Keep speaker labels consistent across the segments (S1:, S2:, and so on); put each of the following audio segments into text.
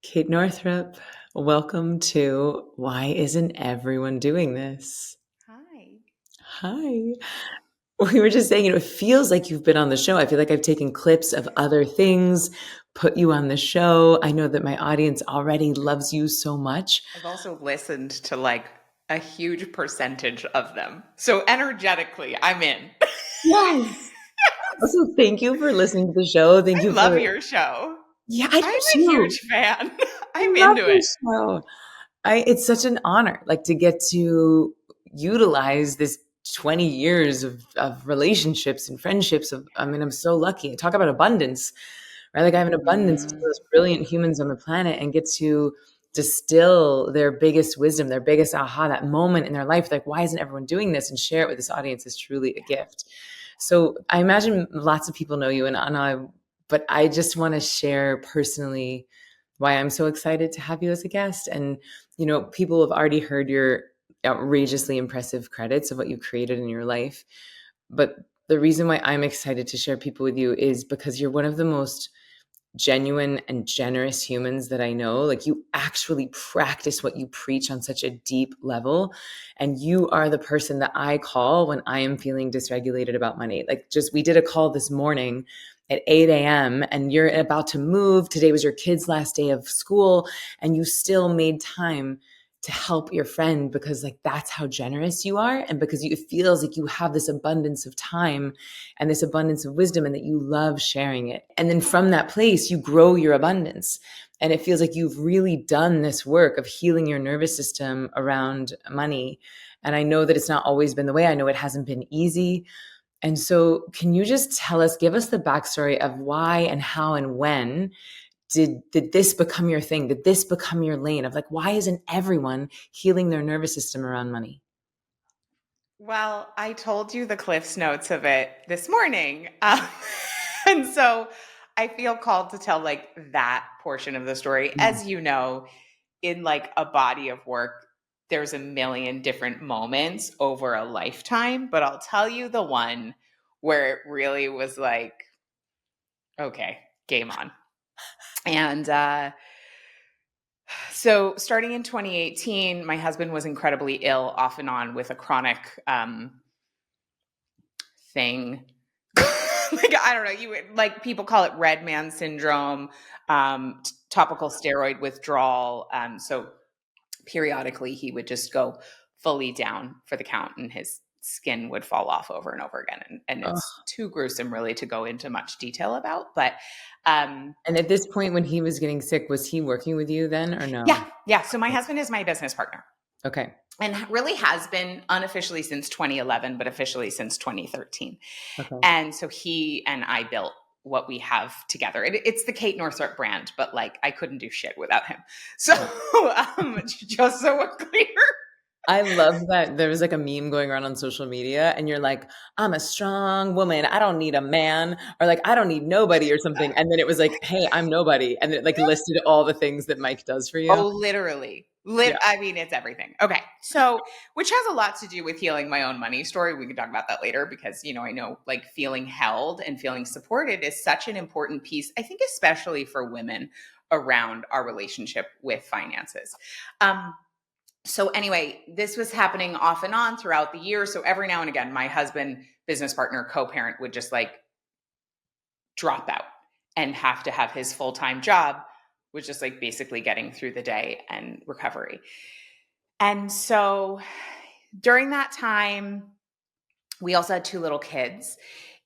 S1: Kate Northrup, welcome to Why Isn't Everyone Doing This?
S2: Hi.
S1: Hi. We were just saying, it feels like you've been on the show. I feel like I've taken clips of other things, put you on the show. I know that my audience already loves you so much.
S2: I've also listened to like a huge percentage of them. So energetically, I'm in.
S1: Yes. Also, thank you for listening to the show. Thank
S2: I
S1: you
S2: love
S1: for,
S2: your show.
S1: yeah, I do
S2: I'm a
S1: too.
S2: huge fan.
S1: I
S2: I'm
S1: love
S2: into it.
S1: this show. It's such an honor, like to get to utilize this 20 years of relationships and friendships. I'm so lucky. I talk about abundance, right? Like I have an abundance of
S2: Mm,
S1: those brilliant humans on the planet and get to distill their biggest wisdom, their biggest aha, that moment in their life. Like, why isn't everyone doing this? And share it with this audience is truly a gift. So I imagine lots of people know you, and Anna, but I just want to share personally why I'm so excited to have you as a guest. And, people have already heard your outrageously impressive credits of what you created in your life. But the reason why I'm excited to share people with you is because you're one of the most genuine and generous humans that I know. Like you actually practice what you preach on such a deep level. And you are the person that I call when I am feeling dysregulated about money. Like just, we did a call this morning at 8 a.m. and you're about to move. Today was your kid's last day of school and you still made time to help your friend because like that's how generous you are. And because it feels like you have this abundance of time and this abundance of wisdom and that you love sharing it. And then from that place, you grow your abundance. And it feels like you've really done this work of healing your nervous system around money. And I know that it's not always been the way. I know it hasn't been easy. And so can you just give us the backstory of why and how and when did this become your thing? Did this become your lane of like, why isn't everyone healing their nervous system around money?
S2: well, I told you the Cliff's Notes of it this morning. And so I feel called to tell like that portion of the story. As you know, in like a body of work, there's a million different moments over a lifetime, but I'll tell you the one where it really was like, okay, game on. And so starting in 2018, my husband was incredibly ill off and on with a chronic thing. Like, I don't know, like people call it red man syndrome, topical steroid withdrawal. So periodically he would just go fully down for the count and his skin would fall off over and over again. And it's
S1: Oh.
S2: too gruesome really to go into much detail about. But
S1: And at this point, when he was getting sick, was he working with you then or no?
S2: yeah, yeah. So my husband is my business partner
S1: Okay.
S2: and really has been unofficially since 2011, but officially since 2013.
S1: Okay.
S2: And so he and I built what we have together. It's the Kate Northrup brand, but like I couldn't do shit without him. So just so we're clear.
S1: I love that there was like a meme going around on social media and you're like, I'm a strong woman. I don't need a man or like, I don't need nobody or something. And then it was like, hey, I'm nobody. And it like listed all the things that Mike does for you.
S2: Oh, literally.
S1: Yeah.
S2: I mean, it's everything. Okay. So, which has a lot to do with healing my own money story. We can talk about that later because, I know like feeling held and feeling supported is such an important piece, I think, especially for women around our relationship with finances. So anyway, this was happening off and on throughout the year. So every now and again, my husband, business partner, co-parent would just like drop out and have to have his full-time job, was just like basically getting through the day and recovery. And so during that time, we also had two little kids.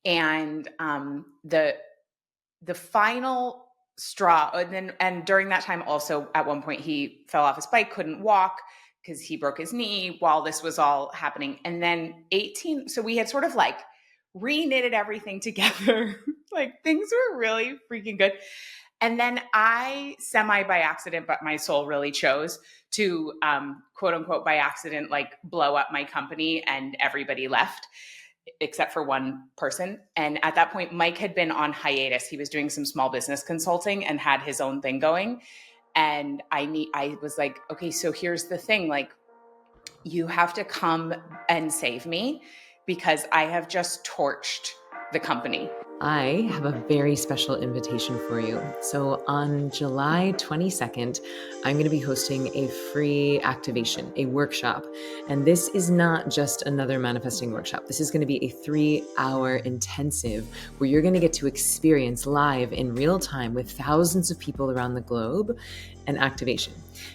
S2: And the final straw, and during that time also at one point he fell off his bike, couldn't walk because he broke his knee while this was all happening. And then 18, so we had sort of like re-knitted everything together. Like things were really freaking good. And then I semi by accident, but my soul really chose to quote unquote by accident, like blow up my company and everybody left except for one person. And at that point, Mike had been on hiatus. He was doing some small business consulting and had his own thing going. And I was like, okay, so here's the thing. Like, you have to come and save me because I have just torched the company.
S1: I have a very special invitation for you. So, on July 22nd, I'm going to be hosting a free activation, a workshop. And this is not just another manifesting workshop. This is going to be a 3-hour intensive where you're going to get to experience live in real time with thousands of people around the globe an activation.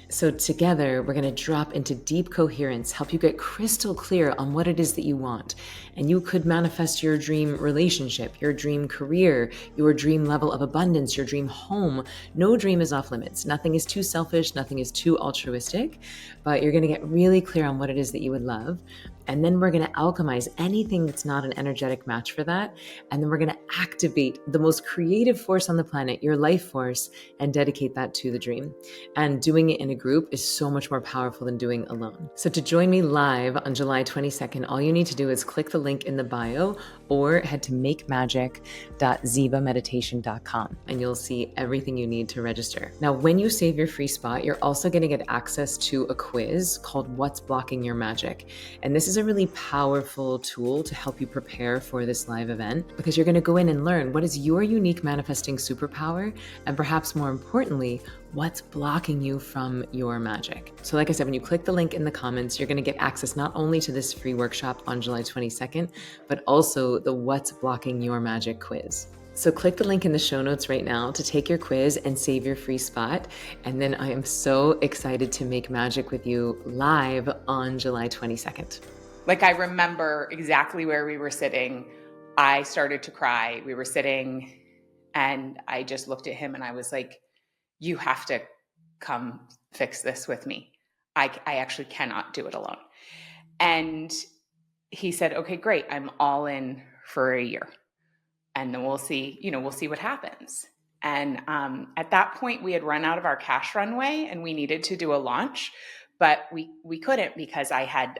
S1: So together, we're going to drop into deep coherence, help you get crystal clear on what it is that you want. And you could manifest your dream relationship, your dream career, your dream level of abundance, your dream home. No dream is off limits. Nothing is too selfish. Nothing is too altruistic, but you're going to get really clear on what it is that you would love. And then we're going to alchemize anything that's not an energetic match for that. And then we're going to activate the most creative force on the planet, your life force, and dedicate that to the dream. And doing it in a group is so much more powerful than doing alone. So to join me live on July 22nd, all you need to do is click the link in the bio or head to makemagic.zivameditation.com and you'll see everything you need to register. Now, when you save your free spot, you're also going to get access to a quiz called What's Blocking Your Magic. And this is a really powerful tool to help you prepare for this live event because you're going to go in and learn what is your unique manifesting superpower, and perhaps more importantly, what's blocking you from your magic. So like I said, when you click the link in the comments, you're going to get access not only to this free workshop on July 22nd, but also the What's Blocking Your Magic quiz. So click the link in the show notes right now to take your quiz and save your free spot. And then I am so excited to make magic with you live on July 22nd.
S2: Like, I remember exactly where we were sitting. I started to cry. We were sitting and I just looked at him and I was like, you have to come fix this with me. I actually cannot do it alone. And he said, okay, great. I'm all in for a year. And then we'll see what happens. And at that point, we had run out of our cash runway and we needed to do a launch, but we couldn't because I had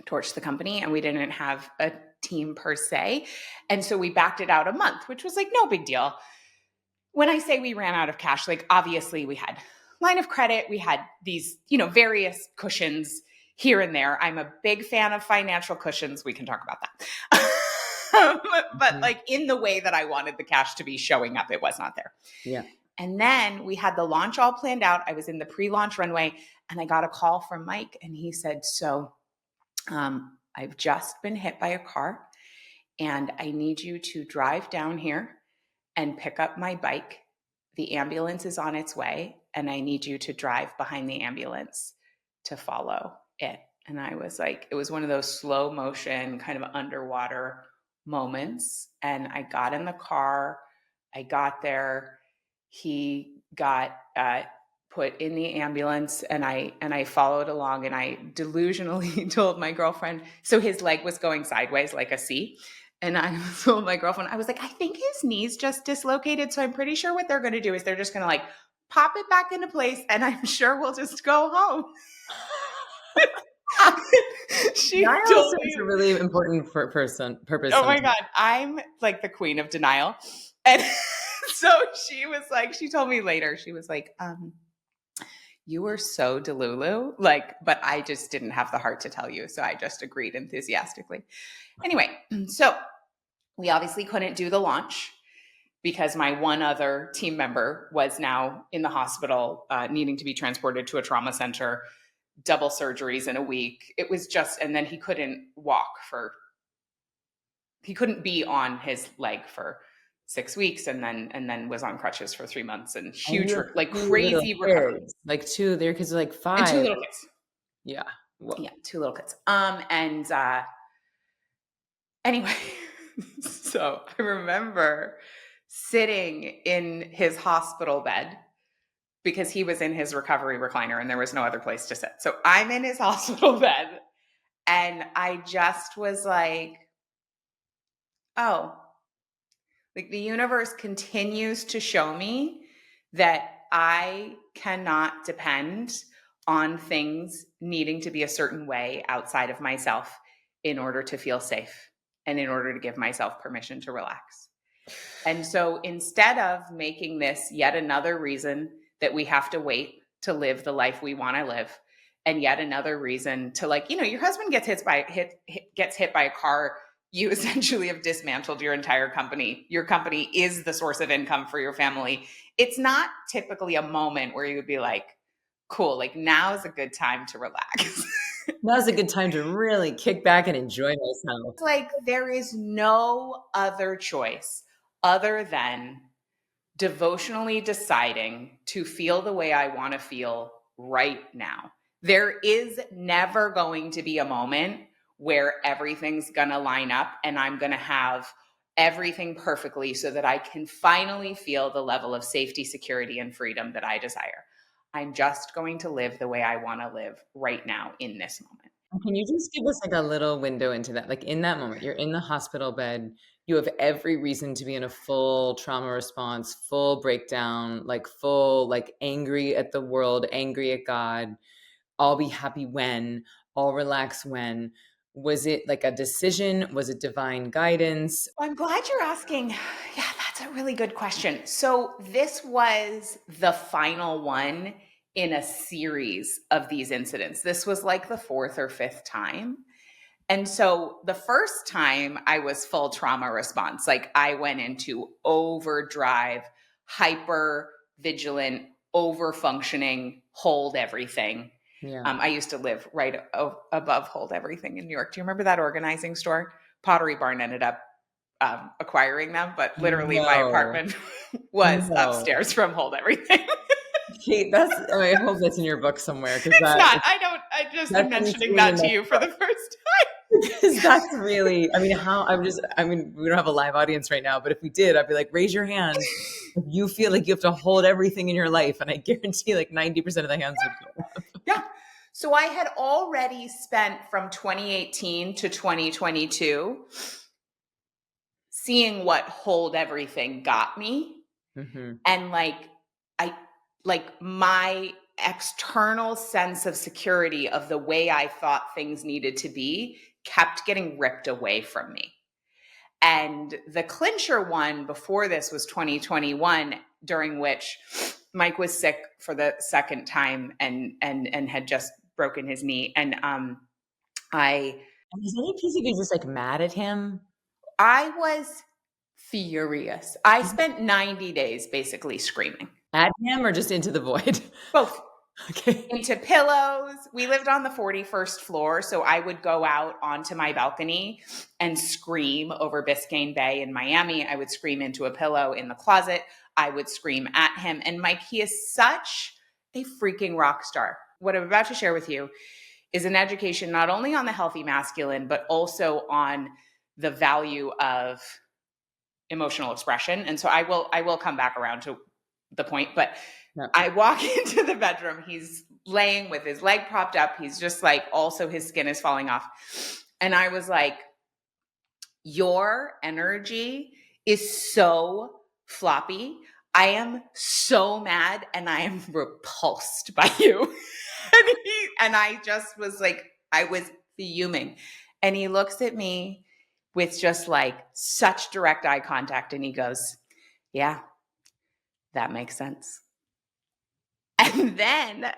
S2: torched the company and we didn't have a team per se. And so we backed it out a month, which was like no big deal. When I say we ran out of cash, like obviously we had line of credit, we had these, various cushions here and there. I'm a big fan of financial cushions. We can talk about that. But like in the way that I wanted the cash to be showing up, it was not there.
S1: Yeah.
S2: And then we had the launch all planned out. I was in the pre-launch runway and I got a call from Mike and he said, so I've just been hit by a car and I need you to drive down here and pick up my bike. The ambulance is on its way and I need you to drive behind the ambulance to follow it. And I was like, it was one of those slow motion kind of underwater moments. And I got in the car, I got there, he got put in the ambulance and I followed along and I delusionally told my girlfriend, so his leg was going sideways like a C. And I told my girlfriend, I was like, I think his knee's just dislocated. So I'm pretty sure what they're going to do is they're just going to like pop it back into place. And I'm sure we'll just go home. She
S1: Niall is a really important purpose.
S2: Oh my God. I'm like the queen of denial. And so she told me later, she was like, you were so delulu, but I just didn't have the heart to tell you. So I just agreed enthusiastically. Anyway, so we obviously couldn't do the launch because my one other team member was now in the hospital, needing to be transported to a trauma center, double surgeries in a week. It was just, and then he couldn't he couldn't be on his leg for 6 weeks and then was on crutches for 3 months and huge, crazy recovery.
S1: Like two, their kids are like 5.
S2: And 2 little kids.
S1: Yeah.
S2: Whoa. Yeah, 2 little kids. Anyway, so I remember sitting in his hospital bed because he was in his recovery recliner and there was no other place to sit. So I'm in his hospital bed and I just was like, oh, like the universe continues to show me that I cannot depend on things needing to be a certain way outside of myself in order to feel safe and in order to give myself permission to relax. And so instead of making this yet another reason that we have to wait to live the life we want to live, and yet another reason to your husband gets hit by a car, you essentially have dismantled your entire company. Your company is the source of income for your family. It's not typically a moment where you would be like, cool, like now is a good time to relax.
S1: Now's a good time to really kick back and enjoy myself.
S2: It's like there is no other choice other than devotionally deciding to feel the way I want to feel right now. There is never going to be a moment where everything's going to line up and I'm going to have everything perfectly so that I can finally feel the level of safety, security, and freedom that I desire. I'm just going to live the way I want to live right now in this moment.
S1: Can you just give us like a little window into that? Like in that moment, you're in the hospital bed, you have every reason to be in a full trauma response, full breakdown, like full, like angry at the world, angry at God. I'll be happy when, I'll relax when. Was it like a decision? Was it divine guidance?
S2: Well, I'm glad you're asking. Yeah, that's a really good question. So, this was the final one in a series of these incidents. This was like the fourth or fifth time. And so, the first time I was full trauma response, like I went into overdrive, hyper vigilant, over functioning, hold everything.
S1: Yeah.
S2: I used to live right above Hold Everything in New York. Do you remember that organizing store? Pottery Barn ended up acquiring them, but literally my
S1: No,
S2: apartment was
S1: no.
S2: upstairs from Hold Everything.
S1: Kate, I hope that's in your book somewhere because
S2: It's not. I just am
S1: that needs to
S2: mentioning
S1: be in the
S2: that to
S1: next
S2: you for the
S1: book.
S2: first
S1: Because that's really, I mean, we don't have a live audience right now, but if we did, I'd be like, raise your hand if you feel like you have to hold everything in your life. And I guarantee like 90% of the hands would go up.
S2: Yeah. So I had already spent from 2018 to 2022 seeing what Hold Everything got me.
S1: Mm-hmm.
S2: And I like my external sense of security of the way I thought things needed to be kept getting ripped away from me. And the clincher one before this was 2021, during which Mike was sick for the second time and had just broken his knee. And I
S1: And is any piece of you just like mad at him?
S2: I was furious. I spent 90 days basically screaming.
S1: At him or just into the void?
S2: Both.
S1: Okay.
S2: Into pillows. We lived on the 41st floor, so I would go out onto my balcony and scream over Biscayne Bay in Miami. I would scream into a pillow in the closet. I would scream at him. And Mike, he is such a freaking rock star. What I'm about to share with you is an education not only on the healthy masculine, but also on the value of emotional expression. And so I will come back around to the point, but
S1: Yeah.
S2: I walk into the bedroom. He's laying with his leg propped up. He's just like, also his skin is falling off. And I was like, your energy is so floppy. I am so mad and I am repulsed by you. and I just was like, I was fuming. And he looks at me with just like such direct eye contact and he goes, yeah, that makes sense. And then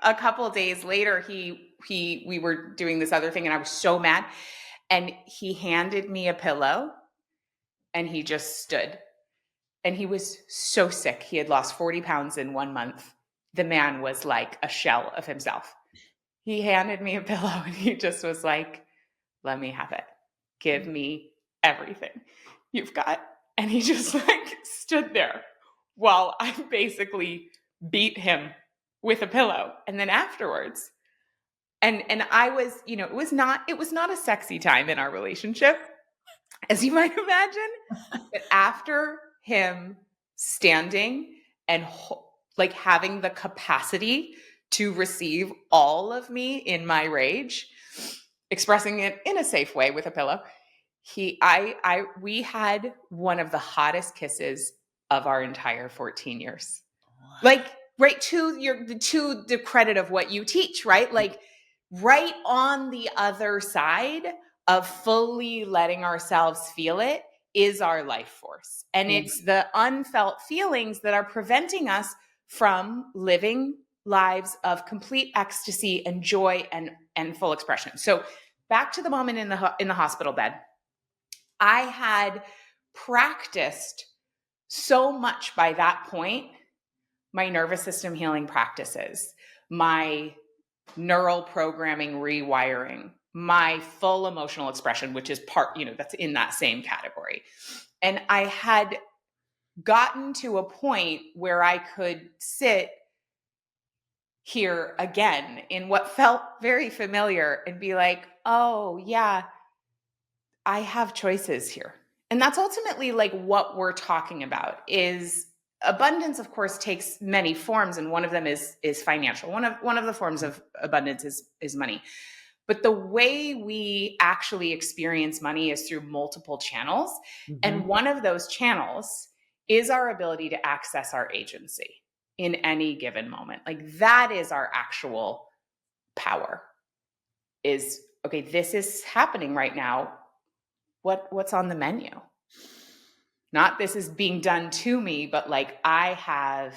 S2: a couple of days later, we were doing this other thing and I was so mad. And he handed me a pillow and he just stood. And he was so sick. He had lost 40 pounds in 1 month. The man was like a shell of himself. He handed me a pillow and he just was like, let me have it. Give me everything you've got. And he just like stood there while I basically beat him with a pillow. And then afterwards, and I was, it was not a sexy time in our relationship, as you might imagine. But after him standing and like having the capacity to receive all of me in my rage, expressing it in a safe way with a pillow, we had one of the hottest kisses of our entire 14 years. Like, right, to the credit of what you teach, right? Like, right on the other side of fully letting ourselves feel it is our life force. And it's the unfelt feelings that are preventing us from living lives of complete ecstasy and joy and full expression. So back to the moment in the hospital bed. I had practiced so much by that point, my nervous system healing practices, my neural programming rewiring, my full emotional expression, which is part, that's in that same category. And I had gotten to a point where I could sit here again in what felt very familiar and be like, oh, yeah, I have choices here. And that's ultimately like what we're talking about is abundance, of course, takes many forms. And one of them is financial. One of the forms of abundance is money. But the way we actually experience money is through multiple channels. Mm-hmm. And one of those channels is our ability to access our agency in any given moment. Like that is our actual power is, okay, this is happening right now. What's on the menu? Not this is being done to me, but like I have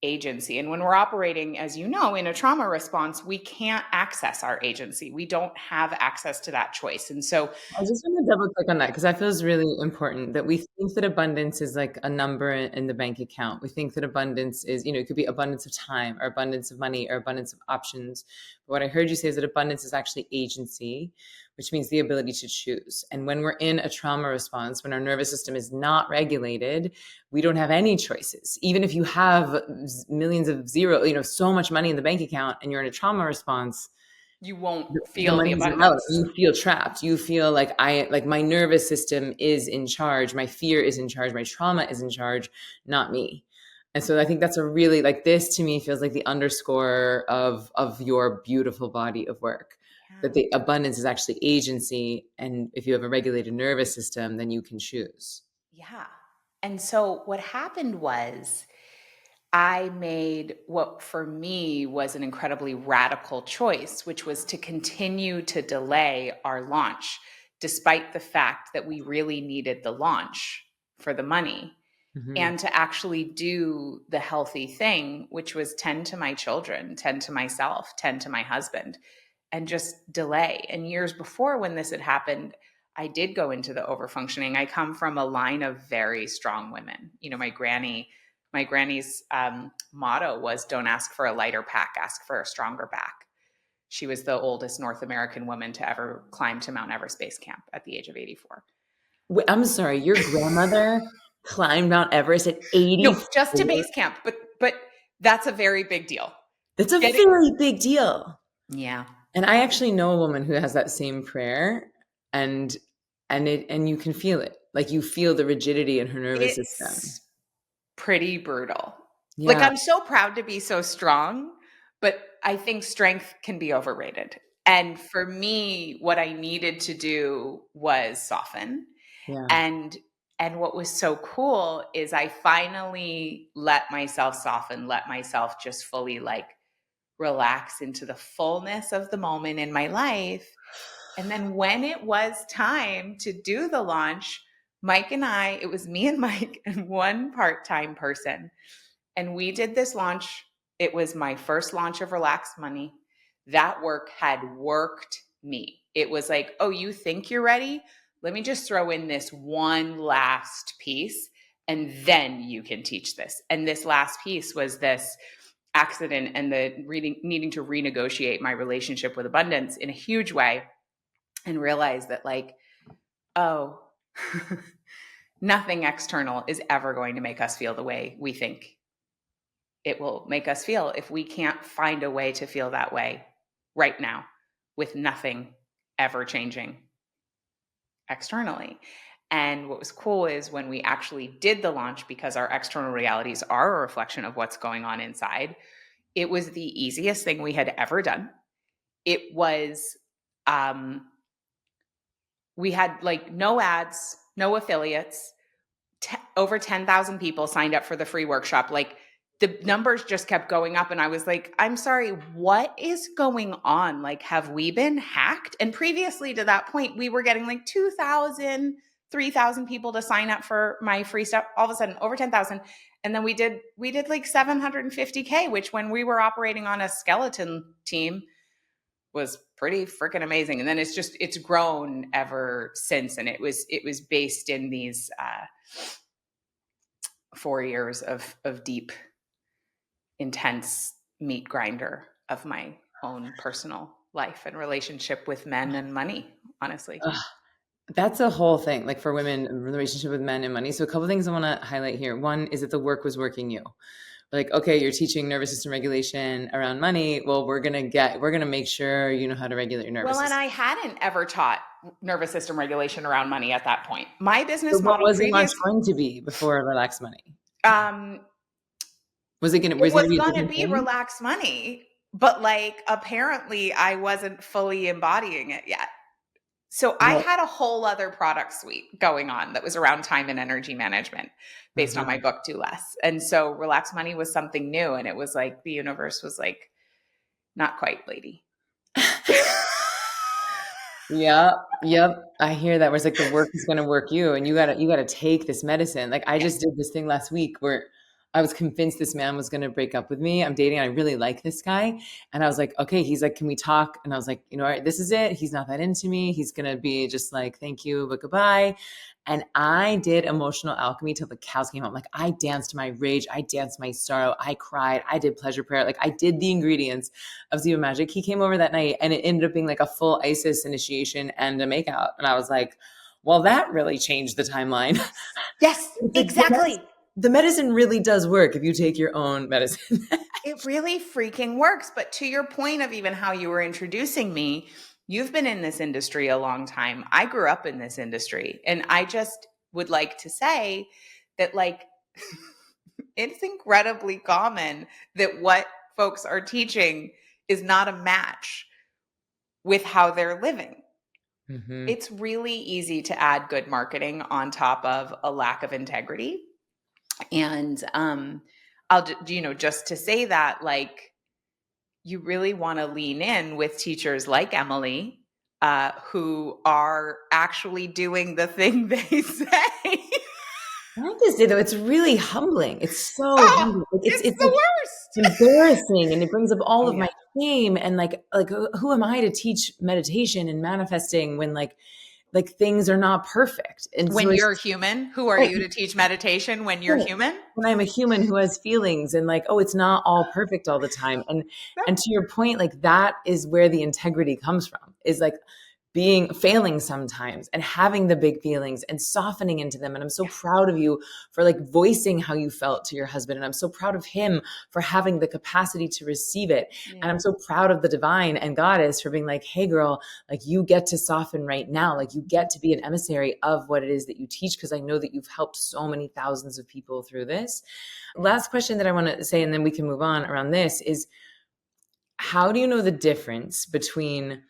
S2: agency. And when we're operating, as you know, in a trauma response, we can't access our agency. We don't have access to that choice. And so
S1: I just want to double click on that because that feels really important that we think that abundance is like a number in the bank account. We think that abundance is, it could be abundance of time or abundance of money or abundance of options. But what I heard you say is that abundance is actually agency, which means the ability to choose. And when we're in a trauma response, when our nervous system is not regulated, we don't have any choices. Even if you have millions of zero, so much money in the bank account and you're in a trauma response,
S2: you won't feel the abundance.
S1: Irrelevant. You feel trapped. You feel like my nervous system is in charge. My fear is in charge. My trauma is in charge, not me. And so I think that's a really this to me feels like the underscore of your beautiful body of work. Yeah. That the abundance is actually agency. And if you have a regulated nervous system, then you can choose.
S2: Yeah. And so what happened was I made what for me was an incredibly radical choice, which was to continue to delay our launch, despite the fact that we really needed the launch for the money. Mm-hmm. And to actually do the healthy thing, which was tend to my children, tend to myself, tend to my husband, and just delay. And years before when this had happened, I did go into the overfunctioning. I come from a line of very strong women. My granny's motto was, don't ask for a lighter pack, ask for a stronger back. She was the oldest North American woman to ever climb to Mount Everest Base Camp at the age of 84.
S1: Wait, I'm sorry, your grandmother climbed Mount Everest at 84?
S2: No, just to base camp, but that's a very big deal.
S1: That's a very big deal.
S2: Yeah.
S1: And I actually know a woman who has that same prayer and you can feel it. Like you feel the rigidity in her nervous system.
S2: Pretty brutal. Yeah. Like I'm so proud to be so strong, but I think strength can be overrated. And for me, what I needed to do was soften. Yeah. And what was so cool is I finally let myself soften, let myself just fully relax into the fullness of the moment in my life. And then when it was time to do the launch, it was me and Mike and one part-time person. And we did this launch. It was my first launch of Relaxed Money. That work had worked me. It was like, oh, you think you're ready? Let me just throw in this one last piece and then you can teach this. And this last piece was this accident and the needing to renegotiate my relationship with abundance in a huge way and realize that nothing external is ever going to make us feel the way we think it will make us feel if we can't find a way to feel that way right now with nothing ever changing externally. And what was cool is when we actually did the launch, because our external realities are a reflection of what's going on inside, it was the easiest thing we had ever done. It was, we had no ads, no affiliates, over 10,000 people signed up for the free workshop. The numbers just kept going up. And I was like, I'm sorry, what is going on? Have we been hacked? And previously to that point, we were getting 2,000, 3,000 people to sign up for my free stuff. All of a sudden, over 10,000. And then we did 750K, which when we were operating on a skeleton team was pretty freaking amazing. And then it's grown ever since. And it was based in these 4 years of deep, intense meat grinder of my own personal life and relationship with men and money, honestly.
S1: Ugh, that's a whole thing, like for women, the relationship with men and money. So a couple of things I want to highlight here. One is that the work was working you. Like, okay, you're teaching nervous system regulation around money. Well, we're going to make sure you know how to regulate your nervous system.
S2: And I hadn't ever taught nervous system regulation around money at that point. My business
S1: So what
S2: model
S1: was it going to be before Relax Money? Was it going to
S2: be Relax Money, but like apparently I wasn't fully embodying it yet. So I had a whole other product suite going on that was around time and energy management based on my book, Do Less. And so Relax Money was something new. And it was like, the universe was like, not quite, lady.
S1: Yep. I hear that. Where it's like the work is going to work you, and you gotta take this medicine. Like I just did this thing last week where I was convinced this man was going to break up with me. I'm dating. I really like this guy. And I was like, okay, he's like, can we talk? And I was like, all right, this is it. He's not that into me. He's going to be just like, thank you, but goodbye. And I did emotional alchemy till the cows came home. Like I danced my rage. I danced my sorrow. I cried. I did pleasure prayer. Like I did the ingredients of Ziva magic. He came over that night and it ended up being like a full ISIS initiation and a makeout. And I was like, well, that really changed the timeline.
S2: Yes, exactly.
S1: The medicine really does work if you take your own medicine.
S2: It really freaking works. But to your point of even how you were introducing me, you've been in this industry a long time. I grew up in this industry. And I just would like to say that like, it's incredibly common that what folks are teaching is not a match with how they're living. Mm-hmm. It's really easy to add good marketing on top of a lack of integrity. And just to say that, like, you really want to lean in with teachers like Emily, who are actually doing the thing they say.
S1: I like to say though, it's really humbling. It's so humbling.
S2: It's the worst.
S1: Embarrassing, and it brings up all of my shame. And like who am I to teach meditation and manifesting when like things are not perfect? And
S2: when you're human, who are you to teach meditation when you're human?
S1: When I'm a human who has feelings and like, oh, it's not all perfect all the time. And to your point, like that is where the integrity comes from, is like failing sometimes and having the big feelings and softening into them. And I'm so proud of you for like voicing how you felt to your husband. And I'm so proud of him for having the capacity to receive it. Yeah. And I'm so proud of the divine and goddess for being like, hey girl, like you get to soften right now. Like you get to be an emissary of what it is that you teach. Cause I know that you've helped so many thousands of people through this. Last question that I want to say, and then we can move on around this, is how do you know the difference between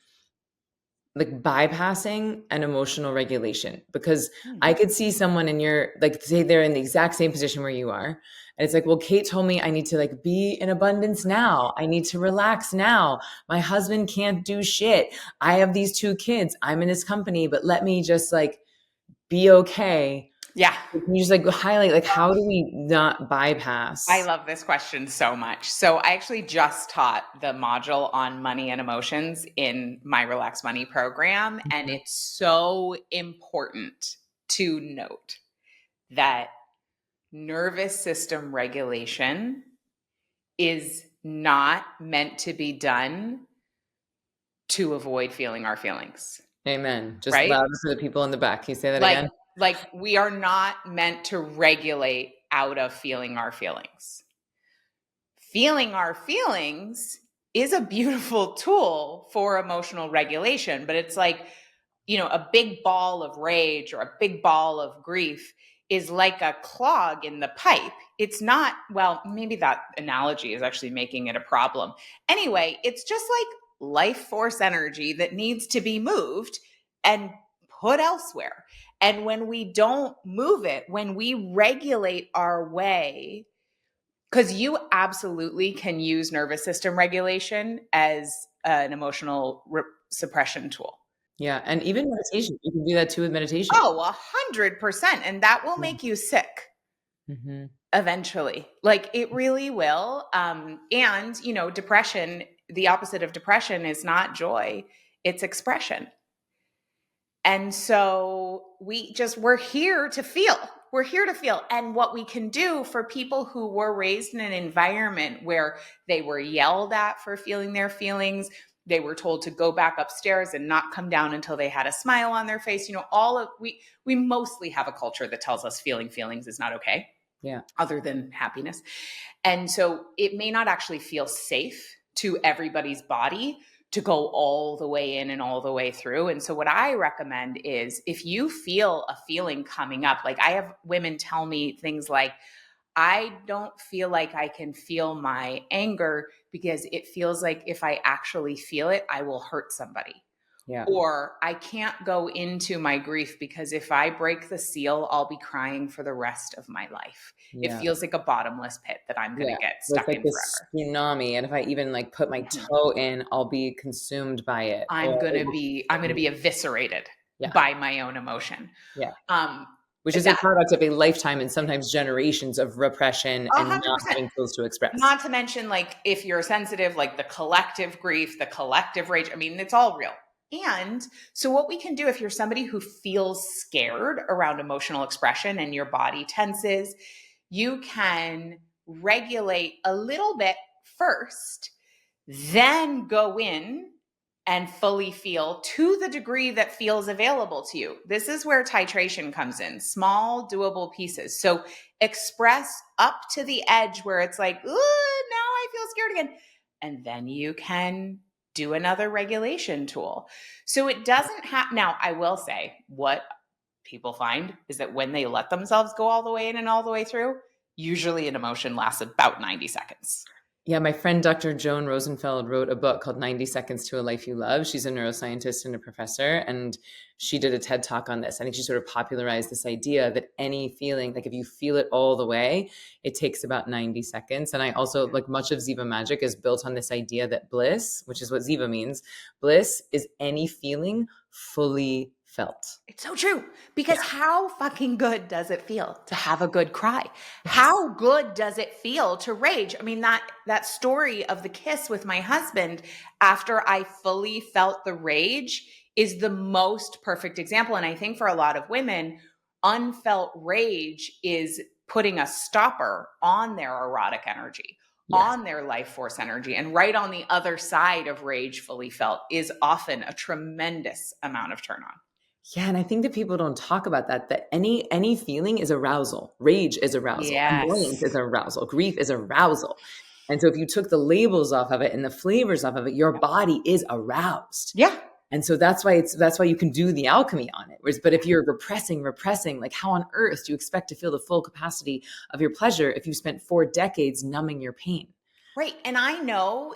S1: like bypassing and emotional regulation? Because I could see someone in your, like, say they're in the exact same position where you are. And it's like, well, Kate told me I need to like be in abundance now. I need to relax now. My husband can't do shit. I have these 2 kids. I'm in his company, but let me just like be okay.
S2: Yeah.
S1: Can you just like highlight, like, how do we not bypass?
S2: I love this question so much. So I actually just taught the module on money and emotions in my Relax Money program. Mm-hmm. And it's so important to note that nervous system regulation is not meant to be done to avoid feeling our feelings.
S1: Amen. Just louder for the people in the back. Can you say that again?
S2: Like we are not meant to regulate out of feeling our feelings. Feeling our feelings is a beautiful tool for emotional regulation, but it's like, a big ball of rage or a big ball of grief is like a clog in the pipe. It's not, well, maybe that analogy is actually making it a problem. Anyway, it's just like life force energy that needs to be moved and put elsewhere. And when we don't move it, when we regulate our way, because you absolutely can use nervous system regulation as an emotional suppression tool.
S1: Yeah. And even meditation, you can do that too with meditation.
S2: Oh, 100%. And that will make you sick eventually. Like it really will. And, depression the opposite of depression is not joy, it's expression. And so we're here to feel. We're here to feel. And what we can do for people who were raised in an environment where they were yelled at for feeling their feelings, they were told to go back upstairs and not come down until they had a smile on their face. We mostly have a culture that tells us feeling feelings is not okay.
S1: Yeah.
S2: Other than happiness. And so it may not actually feel safe to everybody's body to go all the way in and all the way through. And so what I recommend is if you feel a feeling coming up, like I have women tell me things like, I don't feel like I can feel my anger because it feels like if I actually feel it, I will hurt somebody.
S1: Yeah.
S2: Or I can't go into my grief because if I break the seal, I'll be crying for the rest of my life.
S1: Yeah.
S2: It feels like a bottomless pit that I'm going to get stuck
S1: like
S2: in
S1: this
S2: forever.
S1: tsunami, and if I even like put my toe in, I'll be consumed by it.
S2: I'm going to be eviscerated by my own emotion.
S1: Yeah.
S2: Um,
S1: Which is a product of a lifetime and sometimes generations of repression and
S2: 100%.
S1: not having tools to express.
S2: Not to mention, like, if you're sensitive, like the collective grief, the collective rage, I mean, it's all real. And so what we can do if you're somebody who feels scared around emotional expression and your body tenses, you can regulate a little bit first, then go in and fully feel to the degree that feels available to you. This is where titration comes in, small, doable pieces. So express up to the edge where it's like, ooh, now I feel scared again. And then you can do another regulation tool. So it doesn't have, now I will say what people find is that when they let themselves go all the way in and all the way through, usually an emotion lasts about 90 seconds.
S1: Yeah, my friend Dr. Joan Rosenfeld wrote a book called 90 Seconds to a Life You Love. She's a neuroscientist and a professor, and she did a TED Talk on this. I think she sort of popularized this idea that any feeling, like if you feel it all the way, it takes about 90 seconds. And I also, like much of Ziva magic is built on this idea that bliss, which is what Ziva means, bliss is any feeling fully felt.
S2: It's so true. Because how fucking good does it feel to have a good cry? How good does it feel to rage? I mean, that story of the kiss with my husband after I fully felt the rage is the most perfect example. And I think for a lot of women, unfelt rage is putting a stopper on their erotic energy, on their life force energy. And right on the other side of rage fully felt is often a tremendous amount of turn on.
S1: Yeah, and I think that people don't talk about that any feeling is arousal. Rage is arousal. Annoyance is arousal. Grief is arousal. And so if you took the labels off of it and the flavors off of it, your body is aroused.
S2: Yeah.
S1: And so that's why you can do the alchemy on it. But if you're repressing, like how on earth do you expect to feel the full capacity of your pleasure if you spent 4 decades numbing your pain?
S2: Right. And I know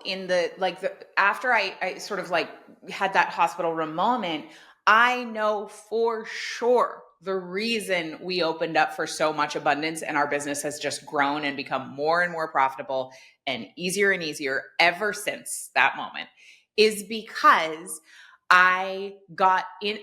S2: after I sort of like had that hospital room moment, I know for sure the reason we opened up for so much abundance and our business has just grown and become more and more profitable and easier ever since that moment is because I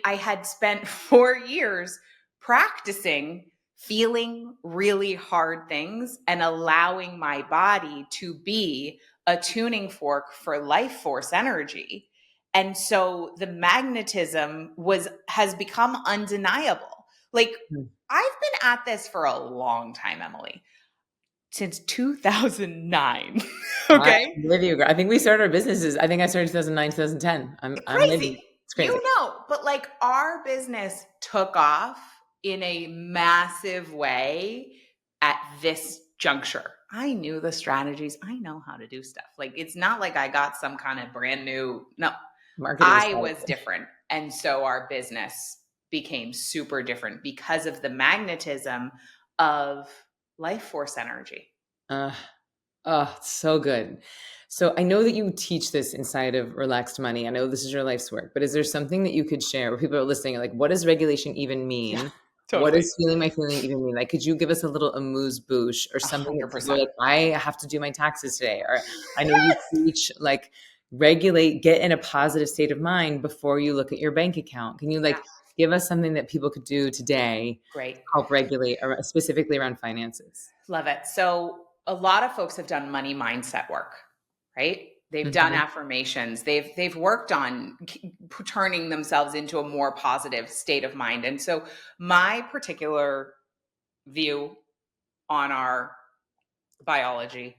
S2: had spent 4 years practicing feeling really hard things and allowing my body to be a tuning fork for life force energy. And so the magnetism has become undeniable. Like I've been at this for a long time, Emily, since 2009. Okay.
S1: I'm with you. I think we started our businesses. I think I started 2009, 2010. I'm with you. It's crazy.
S2: You know, but like our business took off in a massive way at this juncture. I knew the strategies. I know how to do stuff. Like it's not like I got some kind of brand new, no. I was different. And so our business became super different because of the magnetism of life force energy.
S1: So good. So I know that you teach this inside of Relaxed Money. I know this is your life's work, but is there something that you could share where people are listening? Like, what does regulation even mean? Yeah, totally. What does feeling my feeling even mean? Like, could you give us a little amuse-bouche or something?
S2: 100%.
S1: Like, I have to do my taxes today. Or I know you teach like regulate, get in a positive state of mind before you look at your bank account. Can you give us something that people could do today?
S2: Great.
S1: Help regulate specifically around finances.
S2: Love it. So a lot of folks have done money mindset work, right? They've done
S1: Mhm.
S2: affirmations. They've worked on turning themselves into a more positive state of mind. And so my particular view on our biology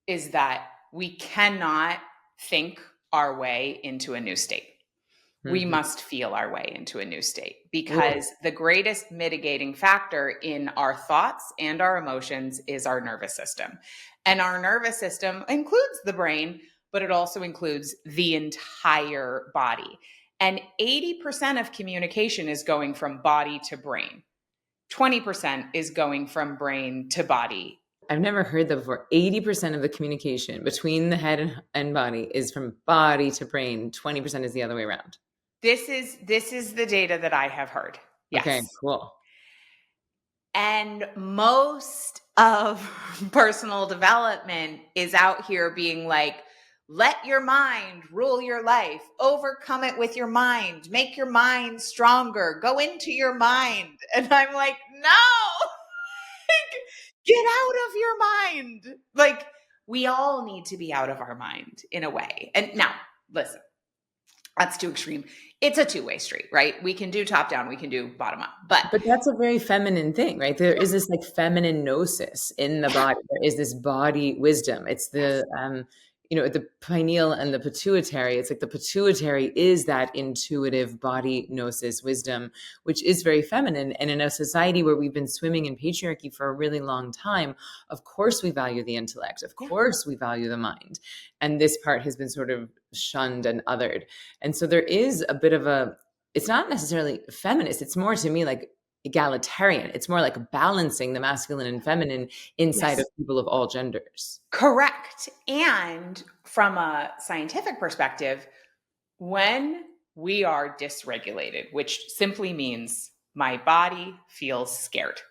S2: is that we cannot think our way into a new state. We
S1: Mhm.
S2: must feel our way into a new state,
S1: Whoa.
S2: because the greatest mitigating factor in our thoughts and our emotions is our nervous system. And our nervous system includes the brain, but it also includes the entire body. And 80% of communication is going from body to brain. 20% is going from brain to body.
S1: I've never heard that before. 80% of the communication between the head and body is from body to brain. 20% is the other way around.
S2: This is the data that I have heard.
S1: Okay,
S2: Yes.
S1: cool.
S2: And most of personal development is out here being like, let your mind rule your life, overcome it with your mind, make your mind stronger, go into your mind. And I'm like, no, get out of your mind. Like, we all need to be out of our mind in a way. And now, listen, that's too extreme. It's a two-way street, right? We can do top down, we can do bottom up. But
S1: But that's a very feminine thing, right? There is this like feminine gnosis in the body. There is this body wisdom. It's
S2: yes,
S1: the pineal and the pituitary. It's like the pituitary is that intuitive body gnosis wisdom, which is very feminine. And in a society where we've been swimming in patriarchy for a really long time, of course we value the intellect. Of
S2: yeah,
S1: course we value the mind. And this part has been sort of shunned and othered. And so there is a bit of it's not necessarily feminist. It's more to me like egalitarian. It's more like balancing the masculine and feminine inside of
S2: yes.
S1: people of all genders.
S2: Correct. And from a scientific perspective, when we are dysregulated, which simply means my body feels scared,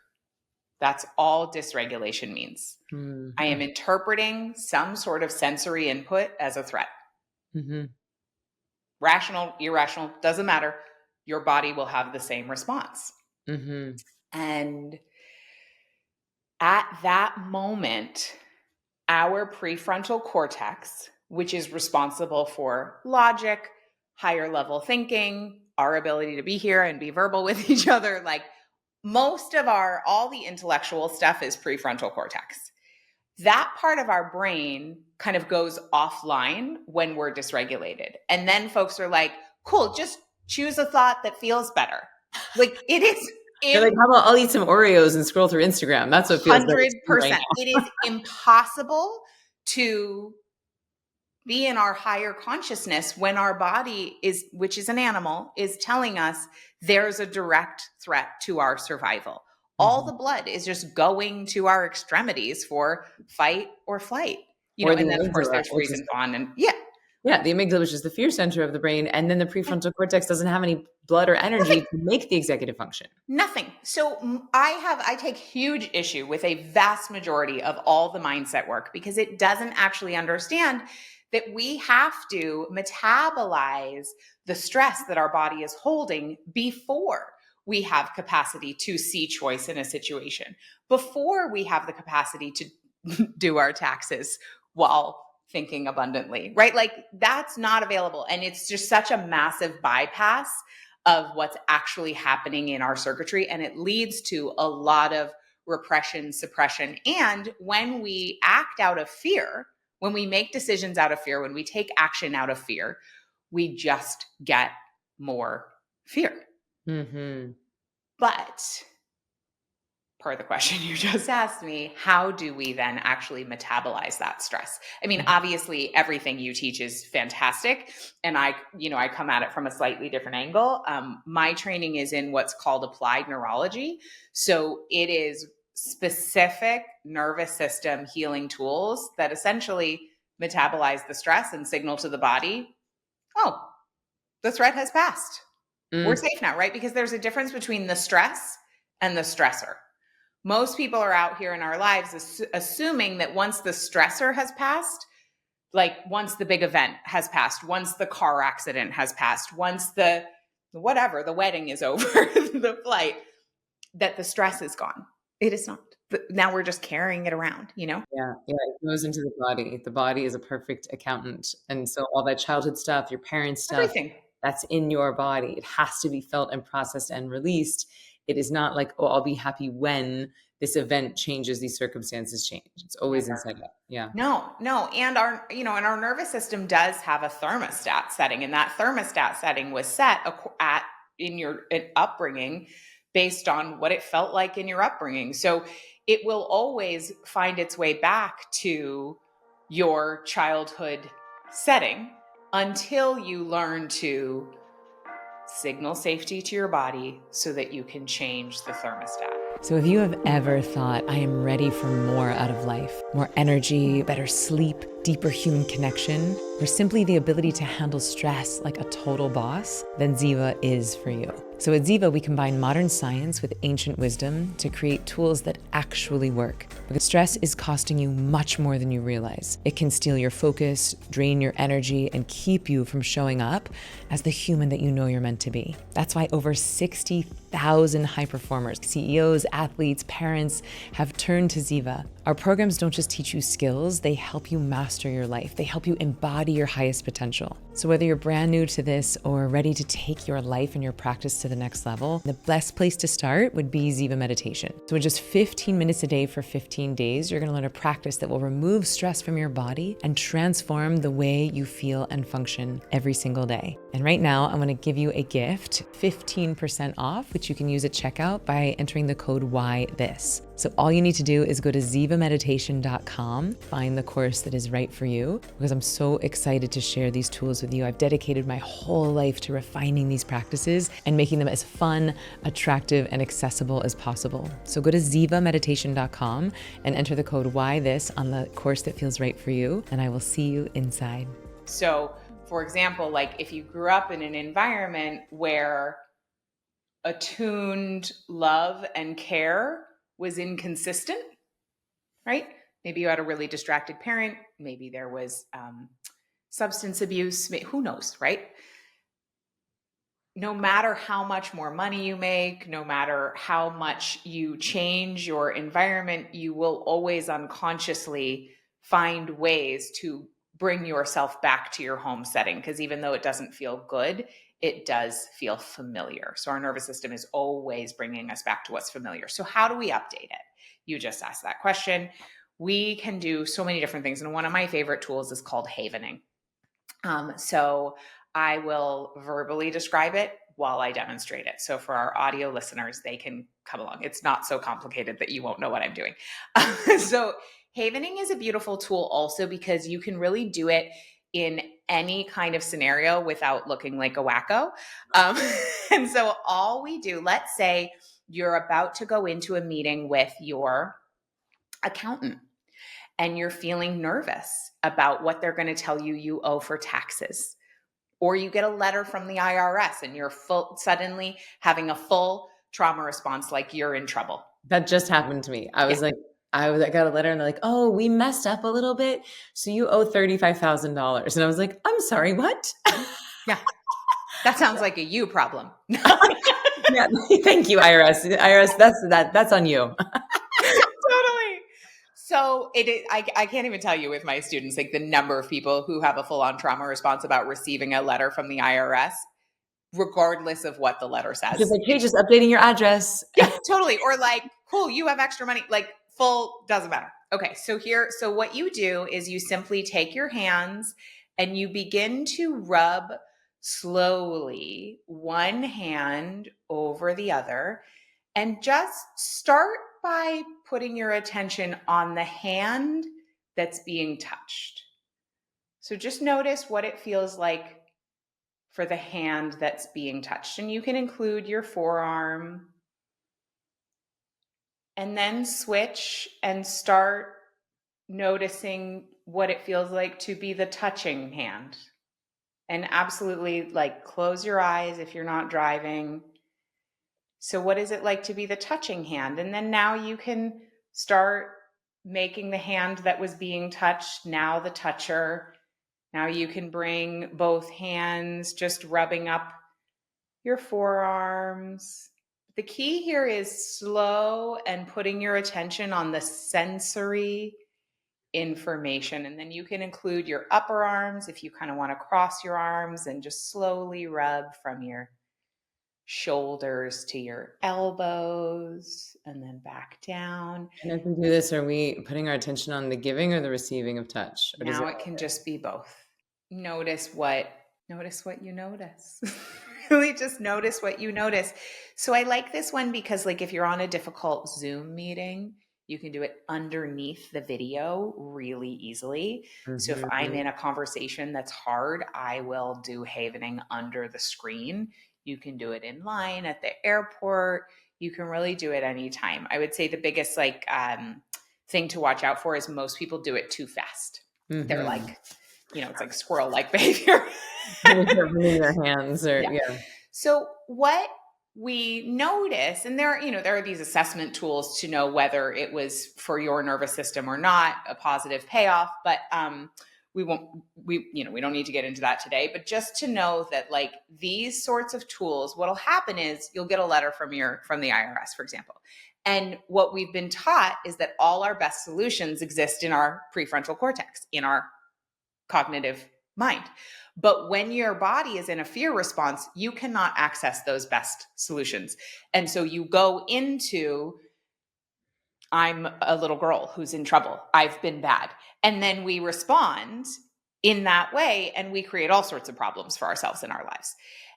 S2: that's all dysregulation means. I am
S1: Mm-hmm.
S2: interpreting some sort of sensory input as a threat.
S1: Mm-hmm.
S2: Rational, irrational, doesn't matter. Your body will have the same response.
S1: Mm-hmm.
S2: And at that moment, our prefrontal cortex, which is responsible for logic, higher level thinking, our ability to be here and be verbal with each other, like all the intellectual stuff is prefrontal cortex. That part of our brain kind of goes offline when we're dysregulated. And then folks are like, cool, just choose a thought that feels better. Like, it is
S1: You're like, how about I'll eat some Oreos and scroll through Instagram? That's what feels better to me right
S2: 100%. It is impossible to be in our higher consciousness when our body is, which is an animal, is telling us there's a direct threat to our survival.
S1: now.
S2: All
S1: Mhm.
S2: the blood is just going to our extremities for fight or flight.
S1: Or the
S2: And then of course
S1: amygdala,
S2: there's
S1: which
S2: freeze
S1: is
S2: and fawn, and yeah,
S1: the amygdala, which is the fear center of the brain, and then the prefrontal cortex doesn't have any blood or energy
S2: nothing.
S1: to make the executive function.
S2: Nothing. So I take huge issue with a vast majority of all the mindset work, because it doesn't actually understand that we have to metabolize the stress that our body is holding before we have capacity to see choice in a situation, before we have the capacity to do our taxes while thinking abundantly, right? Like, that's not available. And it's just such a massive bypass of what's actually happening in our circuitry. And it leads to a lot of repression, suppression. And when we act out of fear, when we make decisions out of fear, when we take action out of fear, we just get more fear.
S1: Mm-hmm.
S2: But per the question you just asked me, how do we then actually metabolize that stress? I mean, obviously everything you teach is fantastic. And I come at it from a slightly different angle. My training is in what's called applied neurology. So it is specific nervous system healing tools that essentially metabolize the stress and signal to the body, oh, the threat has passed. We're
S1: Mm.
S2: safe now, right? Because there's a difference between the stress and the stressor. Most people are out here in our lives assuming that once the stressor has passed, like once the big event has passed, once the car accident has passed, once the wedding is over, the flight, that the stress is gone. It is not. now we're just carrying it around, you know?
S1: Yeah, yeah, it goes into the body. The body is a perfect accountant, and so all that childhood stuff, your parents' stuff,
S2: Everything.
S1: that's in your body. It has to be felt and processed and released. It is not like, "Oh, I'll be happy when this event changes, these circumstances change." It's always
S2: Never.
S1: inside out. Yeah.
S2: No, no. And our nervous system does have a thermostat setting, and that thermostat setting was set at in your upbringing based on what it felt like in your upbringing. So it will always find its way back to your childhood setting until you learn to signal safety to your body so that you can change the thermostat.
S1: So, if you have ever thought, I am ready for more out of life, more energy, better sleep, deeper human connection, or simply the ability to handle stress like a total boss, then Ziva is for you. So at Ziva, we combine modern science with ancient wisdom to create tools that actually work. Because stress is costing you much more than you realize. It can steal your focus, drain your energy, and keep you from showing up as the human that you know you're meant to be. That's why over 60,000 high performers, CEOs, athletes, parents have turned to Ziva. Our programs don't just teach you skills, they help you master your life. They help you embody your highest potential. So whether you're brand new to this or ready to take your life and your practice to the next level, the best place to start would be Ziva meditation. So in just 15 minutes a day for 15 days, you're gonna learn a practice that will remove stress from your body and transform the way you feel and function every single day. And right now, I'm gonna give you a gift, 15% off, which you can use at checkout by entering the code WHYTHIS. So all you need to do is go to zivameditation.com, find the course that is right for you, because I'm so excited to share these tools with you. I've dedicated my whole life to refining these practices and making them as fun, attractive, and accessible as possible. So go to zivameditation.com and enter the code WHYTHIS on the course that feels right for you, and I will see you inside.
S2: So, for example, like if you grew up in an environment where attuned love and care was inconsistent, right? Maybe you had a really distracted parent. Maybe there was substance abuse. Who knows, right? No matter how much more money you make, no matter how much you change your environment, you will always unconsciously find ways to bring yourself back to your home setting. Because even though it doesn't feel good, it does feel familiar. So our nervous system is always bringing us back to what's familiar. So how do we update it? You just asked that question. We can do so many different things. And one of my favorite tools is called havening. So I will verbally describe it while I demonstrate it. So for our audio listeners, they can come along. It's not so complicated that you won't know what I'm doing. So havening is a beautiful tool also because you can really do it in any kind of scenario without looking like a wacko. And so all we do, let's say you're about to go into a meeting with your accountant and you're feeling nervous about what they're going to tell you you owe for taxes. Or you get a letter from the IRS and you're suddenly having a full trauma response like you're in trouble.
S1: That just happened to me. I got a letter and they're like, "Oh, we messed up a little bit. So you owe $35,000." And I was like, "I'm sorry, what?"
S2: Yeah. That sounds like a you problem.
S1: Yeah, thank you, IRS. IRS, that's on you.
S2: Totally. So I can't even tell you with my students, like the number of people who have a full-on trauma response about receiving a letter from the IRS, regardless of what the letter says.
S1: Just like, hey, just updating your address.
S2: Yeah, totally. Or like, cool, you have extra money, like full, doesn't matter. Okay, so what you do is you simply take your hands and you begin to rub slowly one hand over the other and just start by putting your attention on the hand that's being touched. So just notice what it feels like for the hand that's being touched. And you can include your forearm. And then switch and start noticing what it feels like to be the touching hand. And absolutely like close your eyes if you're not driving. So what is it like to be the touching hand? And then now you can start making the hand that was being touched now the toucher. Now you can bring both hands just rubbing up your forearms, The key here is slow and putting your attention on the sensory information. And then you can include your upper arms if you kind of want to cross your arms and just slowly rub from your shoulders to your elbows and then back down.
S1: And as we do this, are we putting our attention on the giving or the receiving of touch? Or does
S2: Now
S1: it
S2: it can just be both. Notice what you notice. Really just notice what you notice. So I like this one because like if you're on a difficult Zoom meeting, you can do it underneath the video really easily. So if I'm in a conversation that's hard, I will do havening under the screen. You can do it in line at the airport. You can really do it anytime. I would say the biggest like thing to watch out for is most people do it too fast. They're like, it's like squirrel-like behavior.
S1: moving their hands or yeah.
S2: So what we notice, and there are these assessment tools to know whether it was for your nervous system or not a positive payoff, but we don't need to get into that today, but just to know that like these sorts of tools, what'll happen is you'll get a letter from the IRS, for example. And what we've been taught is that all our best solutions exist in our prefrontal cortex, in our cognitive mind. But when your body is in a fear response, you cannot access those best solutions. And so you go into, I'm a little girl who's in trouble. I've been bad. And then we respond in that way and we create all sorts of problems for ourselves in our lives.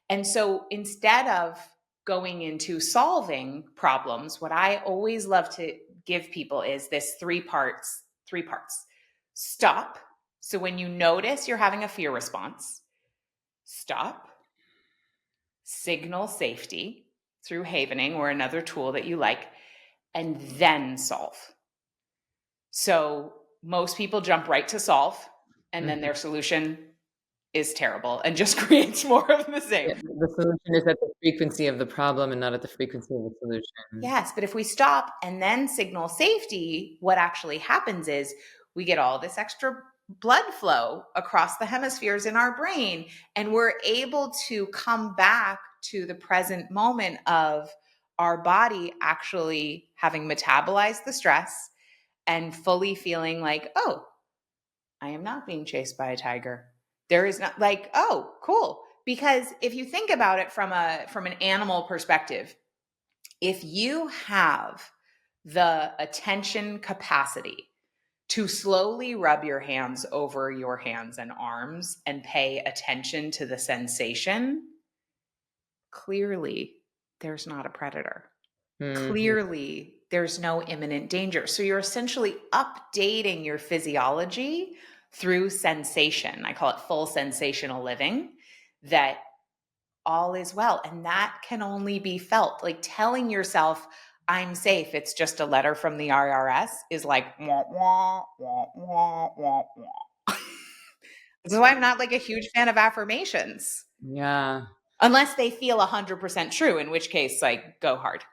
S2: And so instead of going into solving problems, what I always love to give people is this three parts. Stop. So when you notice you're having a fear response, stop, signal safety through havening or another tool that you like, and then solve. So most people jump right to solve, and then their solution is terrible and just creates more of the same.
S1: Yeah, the solution is at the frequency of the problem and not at the frequency of the solution.
S2: Yes, but if we stop and then signal safety, what actually happens is we get all this extra blood flow across the hemispheres in our brain, and we're able to come back to the present moment of our body actually having metabolized the stress and fully feeling like, oh, I am not being chased by a tiger. There is not like, oh, cool. Because if you think about it from an animal perspective, if you have the attention capacity to slowly rub your hands over your hands and arms and pay attention to the sensation, clearly there's not a predator. Clearly there's no imminent danger. So you're essentially updating your physiology through sensation. I call it full sensational living, that all is well. And that can only be felt. Like telling yourself, I'm safe, it's just a letter from the IRS is like, wah, wah, wah, wah, wah, wah. This is why I'm not like a huge fan of affirmations.
S1: Yeah.
S2: Unless they feel 100% true, in which case, like, go hard.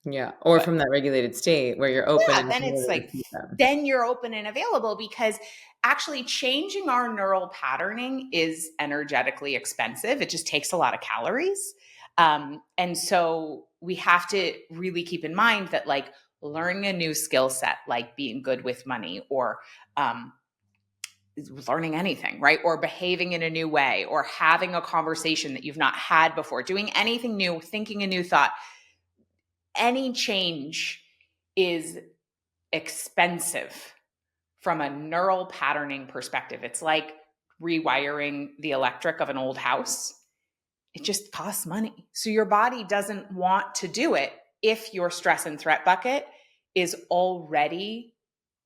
S1: Yeah. Or from that regulated state where you're open.
S2: Yeah, then it's like, then you're open and available, because actually changing our neural patterning is energetically expensive. It just takes a lot of calories. And so we have to really keep in mind that like learning a new skill set, like being good with money or learning anything, right? Or behaving in a new way or having a conversation that you've not had before, doing anything new, thinking a new thought, any change is expensive from a neural patterning perspective. It's like rewiring the electric of an old house. It just costs money. So your body doesn't want to do it if your stress and threat bucket is already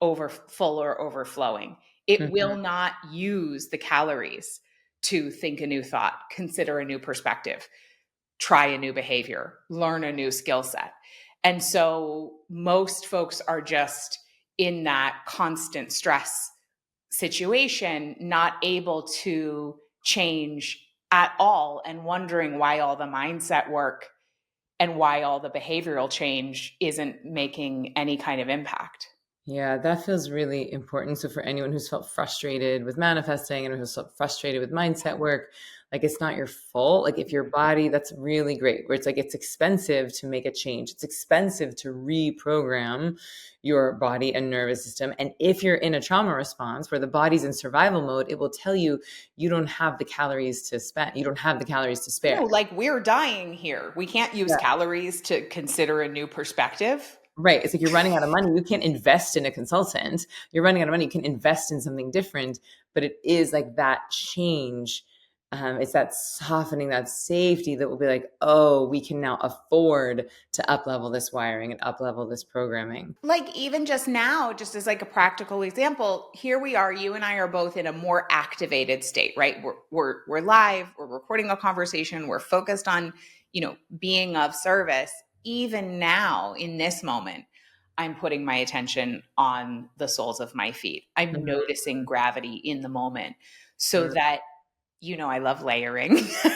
S2: full or overflowing. It will not use the calories to think a new thought, consider a new perspective, try a new behavior, learn a new skill set. And so most folks are just in that constant stress situation, not able to change at all, and wondering why all the mindset work and why all the behavioral change isn't making any kind of impact.
S1: Yeah, that feels really important. So for anyone who's felt frustrated with manifesting and who's felt frustrated with mindset work, Like, it's not your fault. Like, if your body, that's really great. Where it's like, it's expensive to make a change. It's expensive to reprogram your body and nervous system. And if you're in a trauma response where the body's in survival mode, it will tell you you don't have the calories to spend. You don't have the calories to
S2: No,
S1: spare.
S2: like we're dying here. We can't use
S1: Yeah.
S2: calories to consider a new perspective.
S1: Right. It's like you're running out of money. You can't invest in a consultant. You're running out of money. You can invest in something different, but it is like that change. It's that softening, that safety that will be like, oh, we can now afford to up level this wiring and up level this programming.
S2: Like even just now, just as like a practical example, here we are, you and I are both in a more activated state, right? We're live, we're recording a conversation, we're focused on, being of service. Even now in this moment, I'm putting my attention on the soles of my feet. I'm
S1: Mhm.
S2: noticing gravity in the moment so
S1: Mm.
S2: that, I love layering. So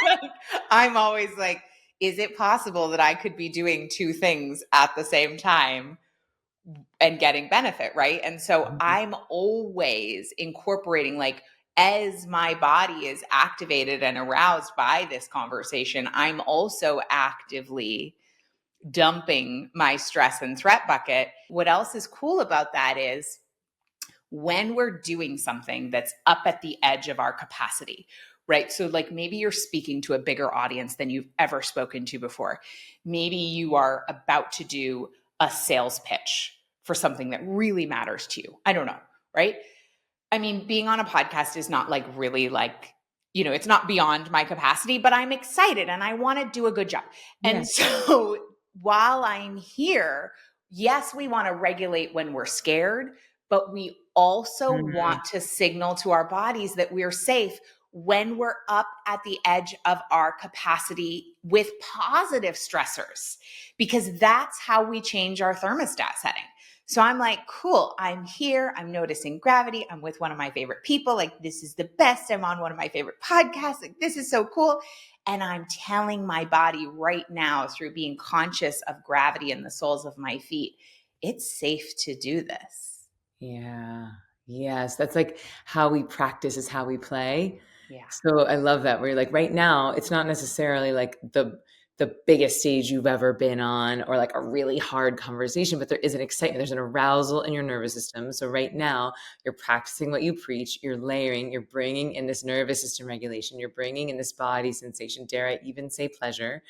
S2: like, I'm always like, is it possible that I could be doing two things at the same time and getting benefit, right? And so I'm always incorporating, like, as my body is activated and aroused by this conversation, I'm also actively dumping my stress and threat bucket. What else is cool about that is when we're doing something that's up at the edge of our capacity, right? So, like, maybe you're speaking to a bigger audience than you've ever spoken to before. Maybe you are about to do a sales pitch for something that really matters to you. I don't know, right? I mean, being on a podcast is not like really like, it's not beyond my capacity, but I'm excited and I want to do a good job.
S1: Yeah.
S2: And so while I'm here, yes, we want to regulate when we're scared, but we also
S1: Mhm.
S2: want to signal to our bodies that we're safe when we're up at the edge of our capacity with positive stressors, because that's how we change our thermostat setting. So I'm like, cool, I'm here. I'm noticing gravity. I'm with one of my favorite people. Like, this is the best. I'm on one of my favorite podcasts. Like, this is so cool. And I'm telling my body right now, through being conscious of gravity in the soles of my feet, it's safe to do this.
S1: Yeah. Yes. That's like how we practice is how we play.
S2: Yeah.
S1: So I love that where you're like right now, it's not necessarily like the biggest stage you've ever been on or like a really hard conversation, but there is an excitement, there's an arousal in your nervous system. So right now you're practicing what you preach, you're layering, you're bringing in this nervous system regulation, you're bringing in this body sensation, dare I even say pleasure,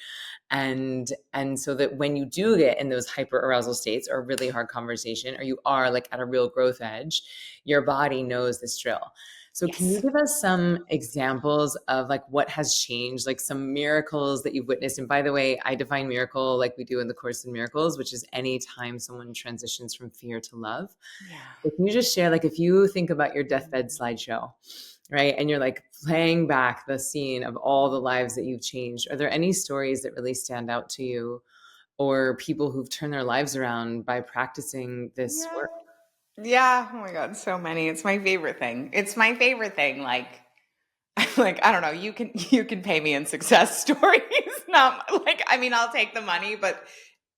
S1: and so that when you do get in those hyper arousal states or a really hard conversation or you are like at a real growth edge, your body knows this drill. So can you
S2: Yes.
S1: give us some examples of like what has changed, like some miracles that you've witnessed? And by the way, I define miracle like we do in the Course in Miracles, which is any time someone transitions from fear to love.
S2: Yeah.
S1: So can you just share, like if you think about your deathbed slideshow, right? And you're like playing back the scene of all the lives that you've changed. Are there any stories that really stand out to you or people who've turned their lives around by practicing this
S2: Yeah.
S1: work?
S2: Yeah. Oh my God. So many. It's my favorite thing. It's my favorite thing. Like, like, I don't know, you can pay me in success stories. Not like, I mean, I'll take the money, but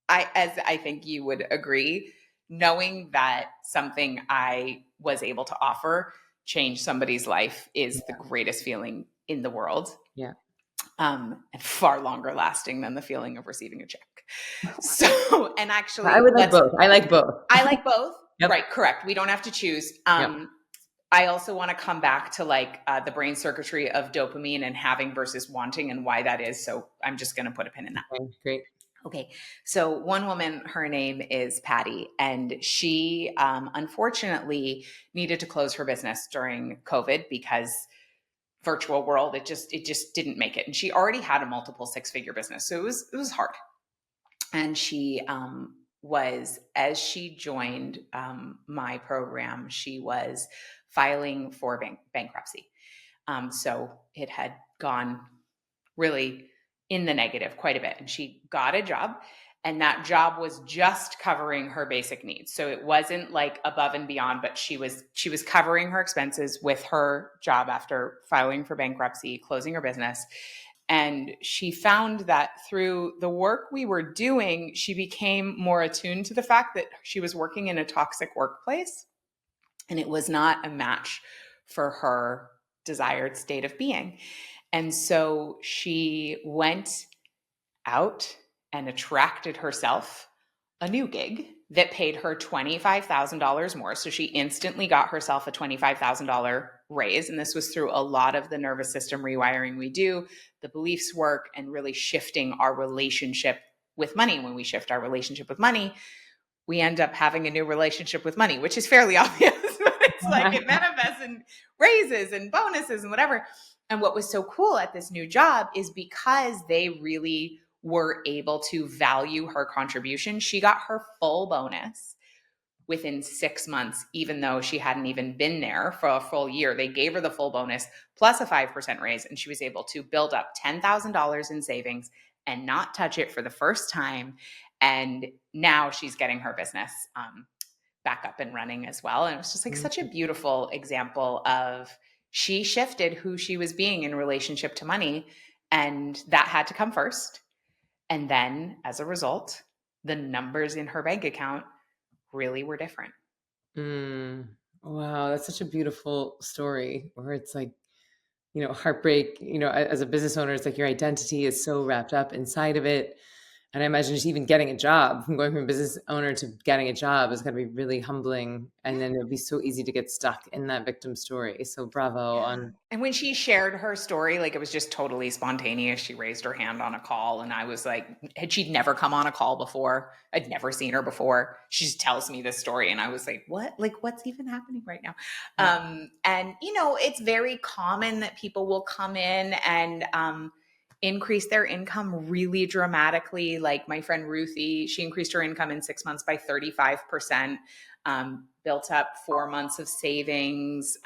S2: as I think you would agree, knowing that something I was able to offer change somebody's life is the greatest feeling in the world.
S1: Yeah.
S2: And far longer lasting than the feeling of receiving a check. So, and
S1: I
S2: actually,
S1: would like both. I like both.
S2: I like both.
S1: Yep.
S2: Right, correct. We don't have to choose.
S1: Yep.
S2: I also want to come back to like the brain circuitry of dopamine and having versus wanting and why that is. So I'm just going to put a pin in that.
S1: Okay, great.
S2: Okay. So one woman, her name is Patty, and she unfortunately needed to close her business during COVID because virtual world, it just didn't make it. And she already had a multiple six-figure business. So it was hard. And she was, as she joined my program, she was filing for bankruptcy. So it had gone really in the negative quite a bit. And she got a job, and that job was just covering her basic needs. So it wasn't like above and beyond, but she was covering her expenses with her job after filing for bankruptcy, closing her business. And she found that through the work we were doing, she became more attuned to the fact that she was working in a toxic workplace and it was not a match for her desired state of being. And so she went out and attracted herself a new gig that paid her $25,000 more. So she instantly got herself a $25,000 raise. And this was through a lot of the nervous system rewiring we do, the beliefs work, and really shifting our relationship with money. When we shift our relationship with money, we end up having a new relationship with money, which is fairly obvious, but it's like it manifests in raises and bonuses and whatever. And what was so cool at this new job is because they really were able to value her contribution, she got her full bonus within 6 months, even though she hadn't even been there for a full year. They gave her the full bonus plus a 5% raise, and she was able to build up $10,000 in savings and not touch it for the first time. And now she's getting her business back up and running as well. And it was just like such a beautiful example of she shifted who she was being in relationship to money, and that had to come first. And then as a result, the numbers in her bank account really were different.
S1: Wow, that's such a beautiful story where it's like, heartbreak, as a business owner, it's like your identity is so wrapped up inside of it. And I imagine just even getting a job, from going from a business owner to getting a job is going to be really humbling. And then it'll be so easy to get stuck in that victim story. So bravo on.
S2: And when she shared her story, like it was just totally spontaneous. She raised her hand on a call, and I was like, she'd never come on a call before. I'd never seen her before. She just tells me this story, and I was like, what? Like, what's even happening right now? And it's very common that people will come in and increase their income really dramatically. Like my friend Ruthie, she increased her income in 6 months by 35%, built up 4 months of savings,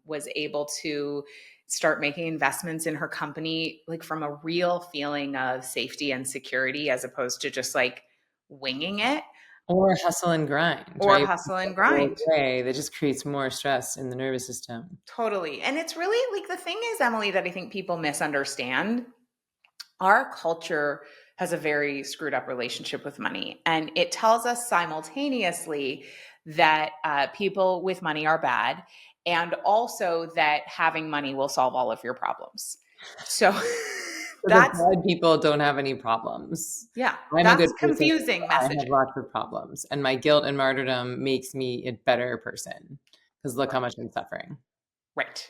S2: was able to start making investments in her company, like from a real feeling of safety and security, as opposed to just like winging it.
S1: Or hustle and grind,
S2: Or
S1: right?
S2: hustle and grind.
S1: That just creates more stress in the nervous system.
S2: Totally. And it's really like the thing is, Emily, that I think people misunderstand. Our culture has a very screwed up relationship with money. And it tells us simultaneously that people with money are bad, and also that having money will solve all of your problems. So that's
S1: the bad people don't have any problems.
S2: Yeah,
S1: I'm
S2: that's
S1: a good person.
S2: confusing messaging.
S1: I have lots of problems, and my guilt and martyrdom makes me a better person because look how much I'm suffering.
S2: Right.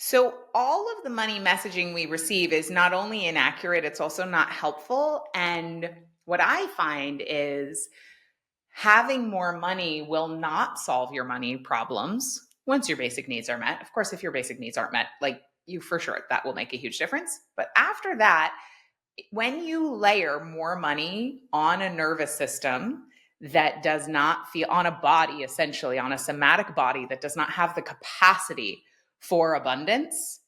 S2: So all of the money messaging we receive is not only inaccurate, it's also not helpful. And what I find is having more money will not solve your money problems once your basic needs are met. Of course, if your basic needs aren't met, like you for sure, that will make a huge difference. But after that, when you layer more money on a nervous system that does not feel, on a body, essentially on a somatic body that does not have the capacity for abundance,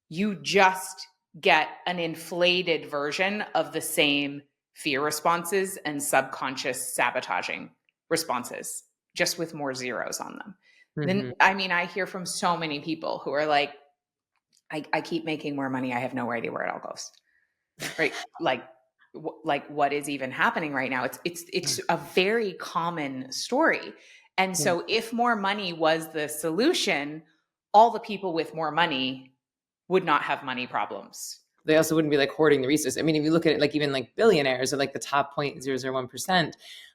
S2: you just get an inflated version of the same fear responses and subconscious sabotaging responses, just with more zeros on them. Then, I mean, I hear from so many people who are like, I keep making more money. I have no idea where it all goes. Right? Like what is even happening right now? It's a very common story. And so if more money was the solution, all the people with more money would not have money problems.
S1: They also wouldn't be like hoarding the resources. I mean, if you look at it, like even like billionaires or like the top 0.001%,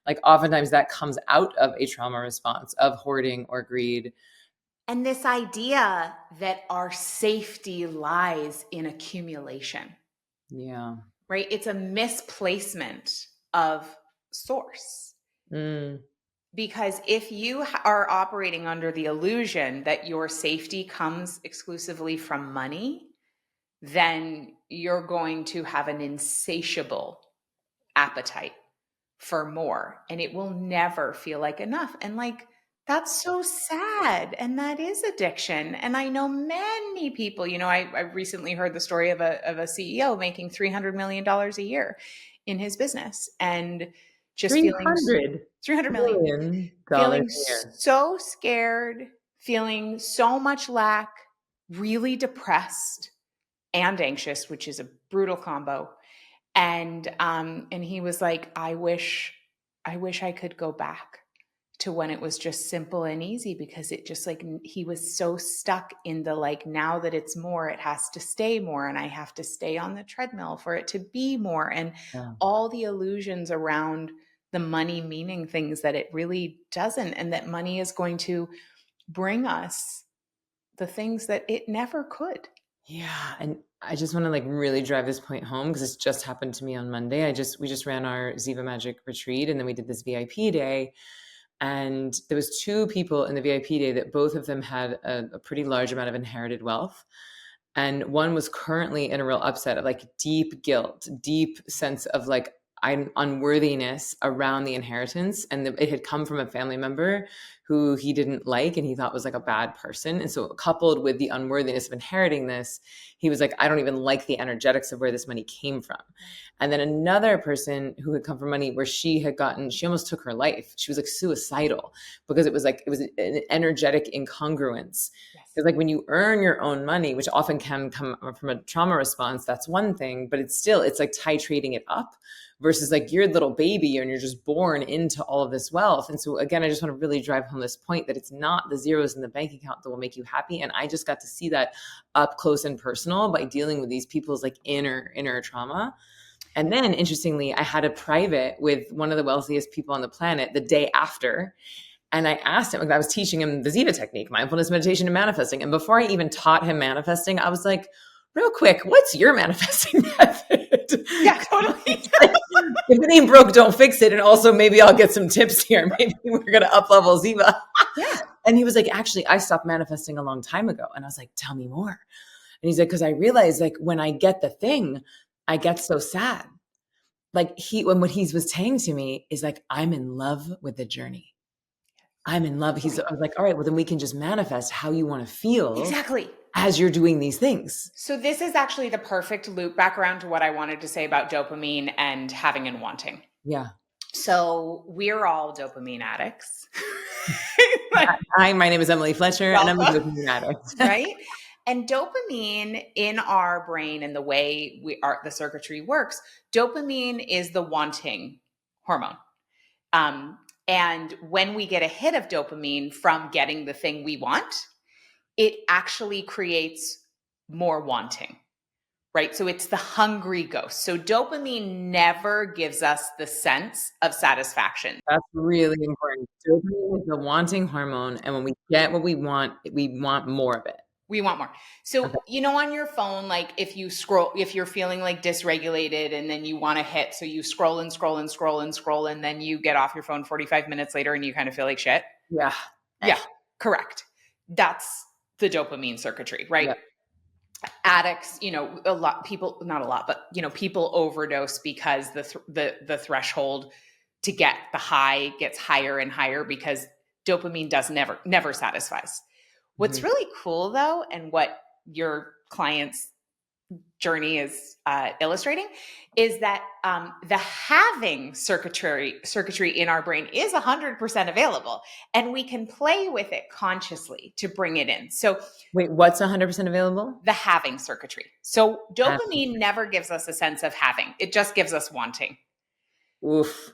S1: like oftentimes that comes out of a trauma response of hoarding or greed.
S2: And this idea that our safety lies in accumulation.
S1: Yeah.
S2: Right? It's a misplacement of source. Because if you are operating under the illusion that your safety comes exclusively from money, then you're going to have an insatiable appetite for more, and it will never feel like enough. And like, that's so sad. And that is addiction. And I know many people, I recently heard the story of a CEO making $300 million a year in his business, and just $300 million, feeling so scared, feeling so much lack, really depressed and anxious, which is a brutal combo. And he was like, I wish I could go back to when it was just simple and easy, because it just like, he was so stuck in the like, now that it's more, it has to stay more, and I have to stay on the treadmill for it to be more, and
S1: Yeah.
S2: all the illusions around the money meaning things that it really doesn't, and that money is going to bring us the things that it never could.
S1: Yeah, and I just want to like really drive this point home because it's just happened to me on Monday. We just ran our Ziva Magic retreat, and then we did this VIP day, and there was two people in the VIP day that both of them had a pretty large amount of inherited wealth. And one was currently in a real upset of like deep guilt, deep sense of like unworthiness around the inheritance. And it had come from a family member who he didn't like and he thought was like a bad person. And so coupled with the unworthiness of inheriting this, he was like, I don't even like the energetics of where this money came from. And then another person who had come from money where she almost took her life. She was like suicidal because it was an energetic incongruence. Because like when you earn your own money, which often can come from a trauma response, that's one thing, but it's like titrating it up versus like you're a little baby and you're just born into all of this wealth. And so again, I just want to really drive home this point that it's not the zeros in the bank account that will make you happy. And I just got to see that up close and personal by dealing with these people's like inner trauma. And then interestingly, I had a private with one of the wealthiest people on the planet the day after. And I asked him, like, I was teaching him the Ziva technique, mindfulness, meditation, and manifesting. And before I even taught him manifesting, I was like, real quick, what's your manifesting method?
S2: Yeah, totally.
S1: Like, if it ain't broke, don't fix it. And also maybe I'll get some tips here. Maybe we're going to up level Ziva.
S2: Yeah.
S1: And he was like, actually, I stopped manifesting a long time ago. And I was like, tell me more. And he's like, because I realized like when I get the thing, I get so sad. Like what he was saying to me is like, I'm in love with the journey. I'm in love. I was like, all right, well, then we can just manifest how you want to feel.
S2: Exactly.
S1: As you're doing these things.
S2: So this is actually the perfect loop back around to what I wanted to say about dopamine and having and wanting.
S1: Yeah.
S2: So we're all dopamine addicts.
S1: Hi, my name is Emily Fletcher, and I'm a dopamine addict.
S2: Right? And dopamine in our brain and the way the circuitry works, dopamine is the wanting hormone. And when we get a hit of dopamine from getting the thing we want, it actually creates more wanting, right? So it's the hungry ghost. So dopamine never gives us the sense of satisfaction.
S1: That's really important. Dopamine is the wanting hormone. And when we get what we want more of it.
S2: We want more. So, on your phone, like if you're feeling like dysregulated and then you want to hit, so you scroll and scroll and scroll and scroll, and then you get off your phone 45 minutes later and you kind of feel like shit.
S1: Yeah.
S2: Yeah, correct. That's the dopamine circuitry, right? Yeah. Addicts, people overdose because the threshold to get the high gets higher and higher because dopamine never satisfies. What's really cool though, and what your client's journey is illustrating, is that the having circuitry in our brain is 100% available, and we can play with it consciously to bring it in. So
S1: wait, what's 100% available?
S2: The having circuitry. So dopamine never gives us a sense of having. It just gives us wanting.
S1: Oof.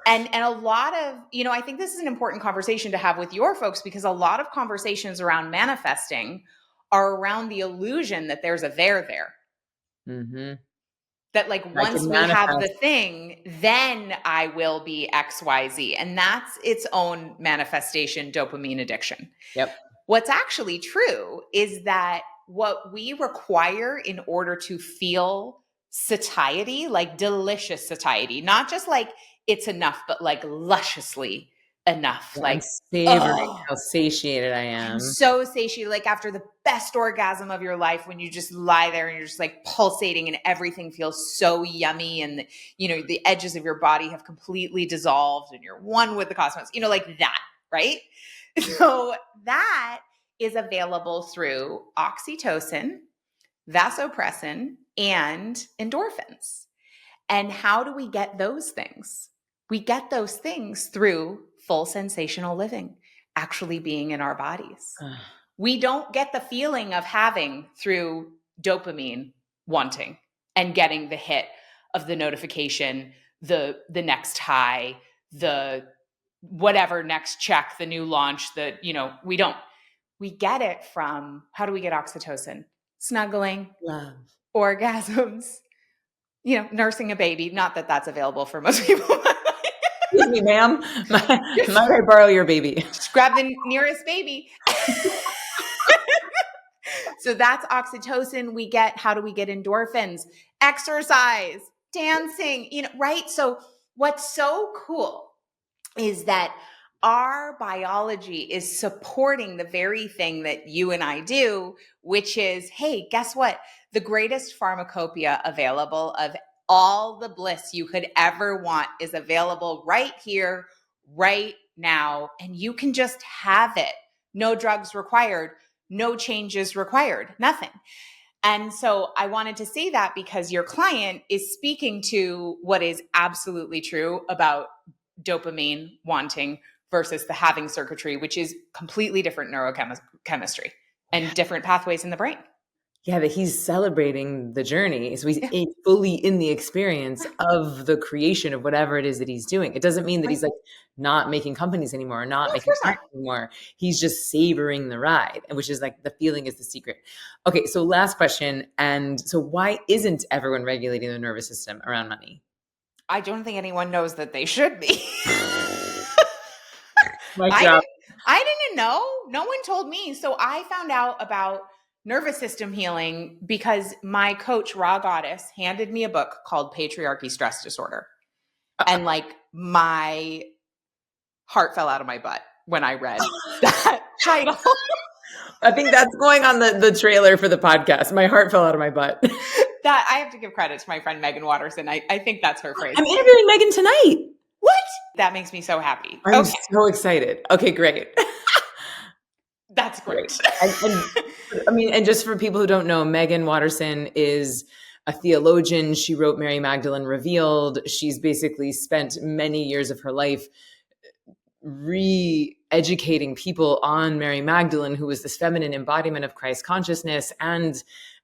S2: And a lot of, I think this is an important conversation to have with your folks, because a lot of conversations around manifesting are around the illusion that there's a there.
S1: Mm-hmm.
S2: That like once we have the thing, then I will be XYZ. And that's its own manifestation, dopamine addiction.
S1: Yep.
S2: What's actually true is that what we require in order to feel satiety, like delicious satiety, not just like it's enough, but like lusciously enough. Yeah, like
S1: savoring how satiated I am.
S2: I'm so satiated, like after the best orgasm of your life, when you just lie there and you're just like pulsating and everything feels so yummy, and the edges of your body have completely dissolved and you're one with the cosmos, like that, right? So that is available through oxytocin, vasopressin, and endorphins. And how do we get those things? We get those things through full sensational living, actually being in our bodies. We don't get the feeling of having through dopamine wanting and getting the hit of the notification, the next high, the whatever next check, the new launch, we don't. We get it from, how do we get oxytocin? Snuggling,
S1: Love.
S2: orgasms, nursing a baby. Not that that's available for most people.
S1: Excuse me, ma'am. Might I borrow your baby?
S2: Just grab the nearest baby. So that's oxytocin. How do we get endorphins? Exercise, dancing, right? So what's so cool is that our biology is supporting the very thing that you and I do, which is, hey, guess what? The greatest pharmacopoeia available of all the bliss you could ever want is available right here, right now, and you can just have it. No drugs required, no changes required, nothing. And so I wanted to say that because your client is speaking to what is absolutely true about dopamine wanting versus the having circuitry, which is completely different neurochemistry and different pathways in the brain.
S1: Yeah, that he's celebrating the journey. So he's fully in the experience of the creation of whatever it is that he's doing. It doesn't mean that he's like not making companies anymore or not
S2: No, of
S1: making
S2: course not.
S1: clients anymore. He's just savoring the ride, which is like the feeling is the secret. Okay, so last question. And so why isn't everyone regulating their nervous system around money?
S2: I don't think anyone knows that they should be.
S1: Mic
S2: I
S1: drop.
S2: didn't know. No one told me. So I found out about nervous system healing because my coach, Raw Goddess, handed me a book called Patriarchy Stress Disorder. And like my heart fell out of my butt when I read that title.
S1: I think that's going on the trailer for the podcast. My heart fell out of my butt.
S2: That I have to give credit to my friend Megan Watterson. I think that's her phrase.
S1: I'm interviewing Megan tonight.
S2: What? That makes me so happy.
S1: I'm so excited. Okay, great.
S2: That's great.
S1: And just for people who don't know, Megan Watterson is a theologian. She wrote Mary Magdalene Revealed. She's basically spent many years of her life re-educating people on Mary Magdalene, who was this feminine embodiment of Christ consciousness and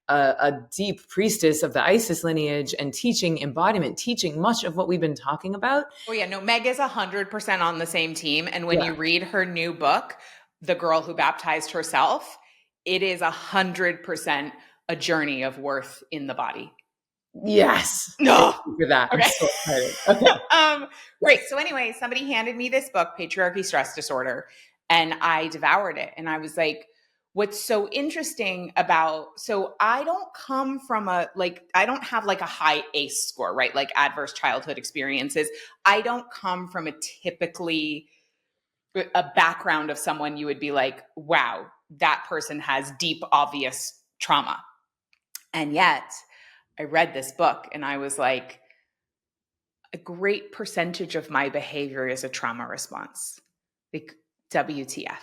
S1: a deep priestess of the Isis lineage, and teaching embodiment, teaching much of what we've been talking about.
S2: Oh yeah, no, Meg is 100% on the same team. And when you read her new book, The Girl Who Baptized Herself, it is 100% a journey of worth in the body.
S1: Yes.
S2: No.
S1: Thank you for that.
S2: Okay.
S1: I'm so excited. Okay.
S2: Great. So anyway, somebody handed me this book, Patriarchy Stress Disorder, and I devoured it. And I was like, what's so interesting so I don't come from I don't have like a high ACE score, right? Like adverse childhood experiences. I don't come from a background of someone you would be like, wow, that person has deep, obvious trauma. And yet I read this book and I was like, a great percentage of my behavior is a trauma response. Like WTF.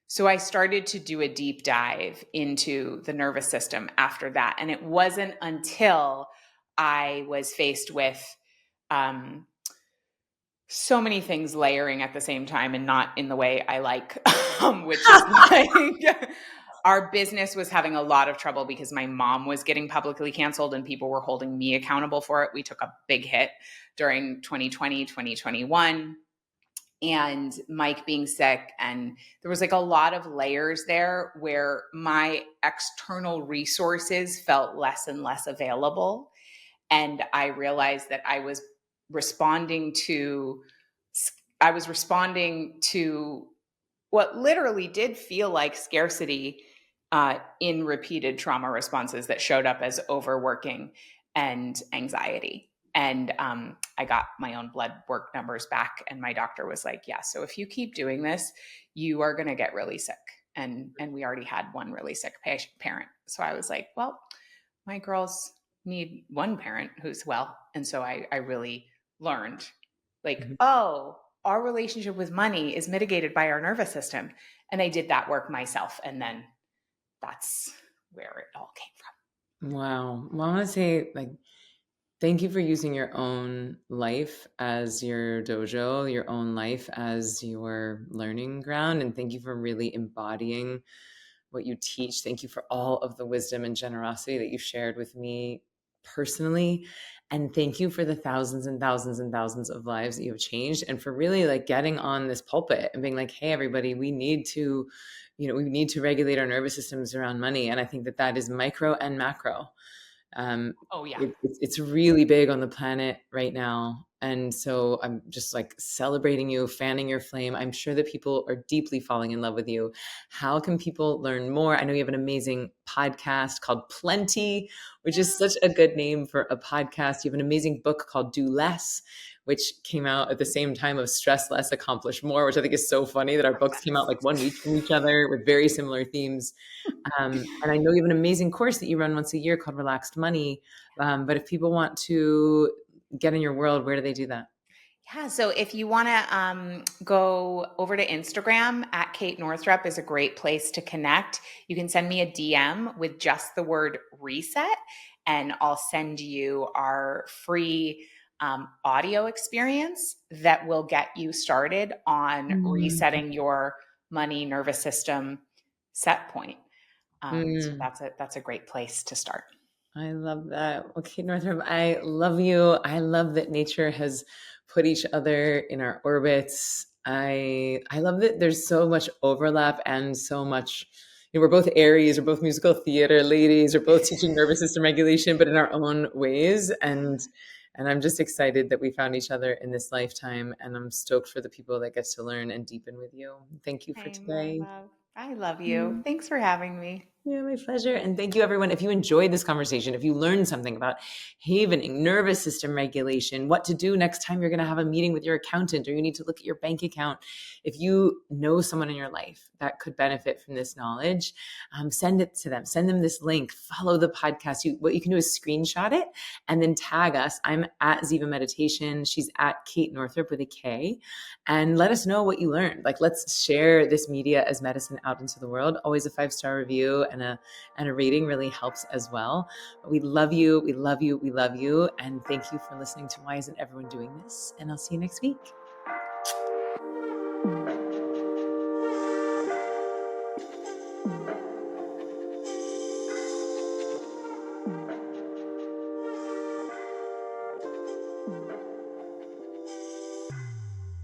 S2: So I started to do a deep dive into the nervous system after that. And it wasn't until I was faced with so many things layering at the same time and not in the way I like, which is like our business was having a lot of trouble because my mom was getting publicly canceled and people were holding me accountable for it. We took a big hit during 2020, 2021. And Mike being sick, and there was like a lot of layers there where my external resources felt less and less available. And I realized that I was responding to what literally did feel like scarcity in repeated trauma responses that showed up as overworking and anxiety. And I got my own blood work numbers back, and my doctor was like, yeah, so if you keep doing this, you are going to get really sick. And we already had one really sick parent. So I was like, well, my girls need one parent who's well. And so I really learned like, oh, our relationship with money is mitigated by our nervous system. And I did that work myself. And then that's where it all came from.
S1: Wow. Well, I want to say, like, thank you for using your own life as your dojo, your own life as your learning ground. And thank you for really embodying what you teach. Thank you for all of the wisdom and generosity that you shared with me personally. And thank you for the thousands and thousands and thousands of lives that you have changed, and for really like getting on this pulpit and being like, hey, everybody, we need to, we need to regulate our nervous systems around money. And I think that that is micro and macro.
S2: Oh yeah.
S1: It's really big on the planet right now. And so I'm just like celebrating you, fanning your flame. I'm sure that people are deeply falling in love with you. How can people learn more? I know you have an amazing podcast called Plenty, which is such a good name for a podcast. You have an amazing book called Do Less, which came out at the same time of Stress Less, Accomplish More, which I think is so funny that our books came out like 1 week from each other with very similar themes. And I know you have an amazing course that you run once a year called Relaxed Money. But if people want to get in your world, where do they do that?
S2: Yeah, so if you want to go over to Instagram, at Kate Northrup is a great place to connect. You can send me a DM with just the word reset, and I'll send you our free audio experience that will get you started on
S1: Mm.
S2: resetting your money nervous system set point. So
S1: Mm.
S2: that's a great place to start.
S1: I love that. Okay, Northrop, I love you. I love that nature has put each other in our orbits. I love that there's so much overlap and so much. We're both Aries, we're both musical theater ladies, we're both teaching nervous system regulation, but in our own ways. And I'm just excited that we found each other in this lifetime. And I'm stoked for the people that get to learn and deepen with you. Thank you for
S2: Hey, my
S1: today.
S2: love. I love you.
S1: Mm.
S2: Thanks for having me.
S1: Yeah, my pleasure. And thank you, everyone. If you enjoyed this conversation, if you learned something about havening, nervous system regulation, what to do next time you're going to have a meeting with your accountant or you need to look at your bank account, if you know someone in your life that could benefit from this knowledge, send it to them. Send them this link. Follow the podcast. What you can do is screenshot it and then tag us. I'm at Ziva Meditation. She's at Kate Northrup with a K. And let us know what you learned. Like, let's share this media as medicine out into the world. Always a 5-star review and a rating really helps as well. But we love you. We love you. We love you. And thank you for listening to Why Isn't Everyone Doing This? And I'll see you next week.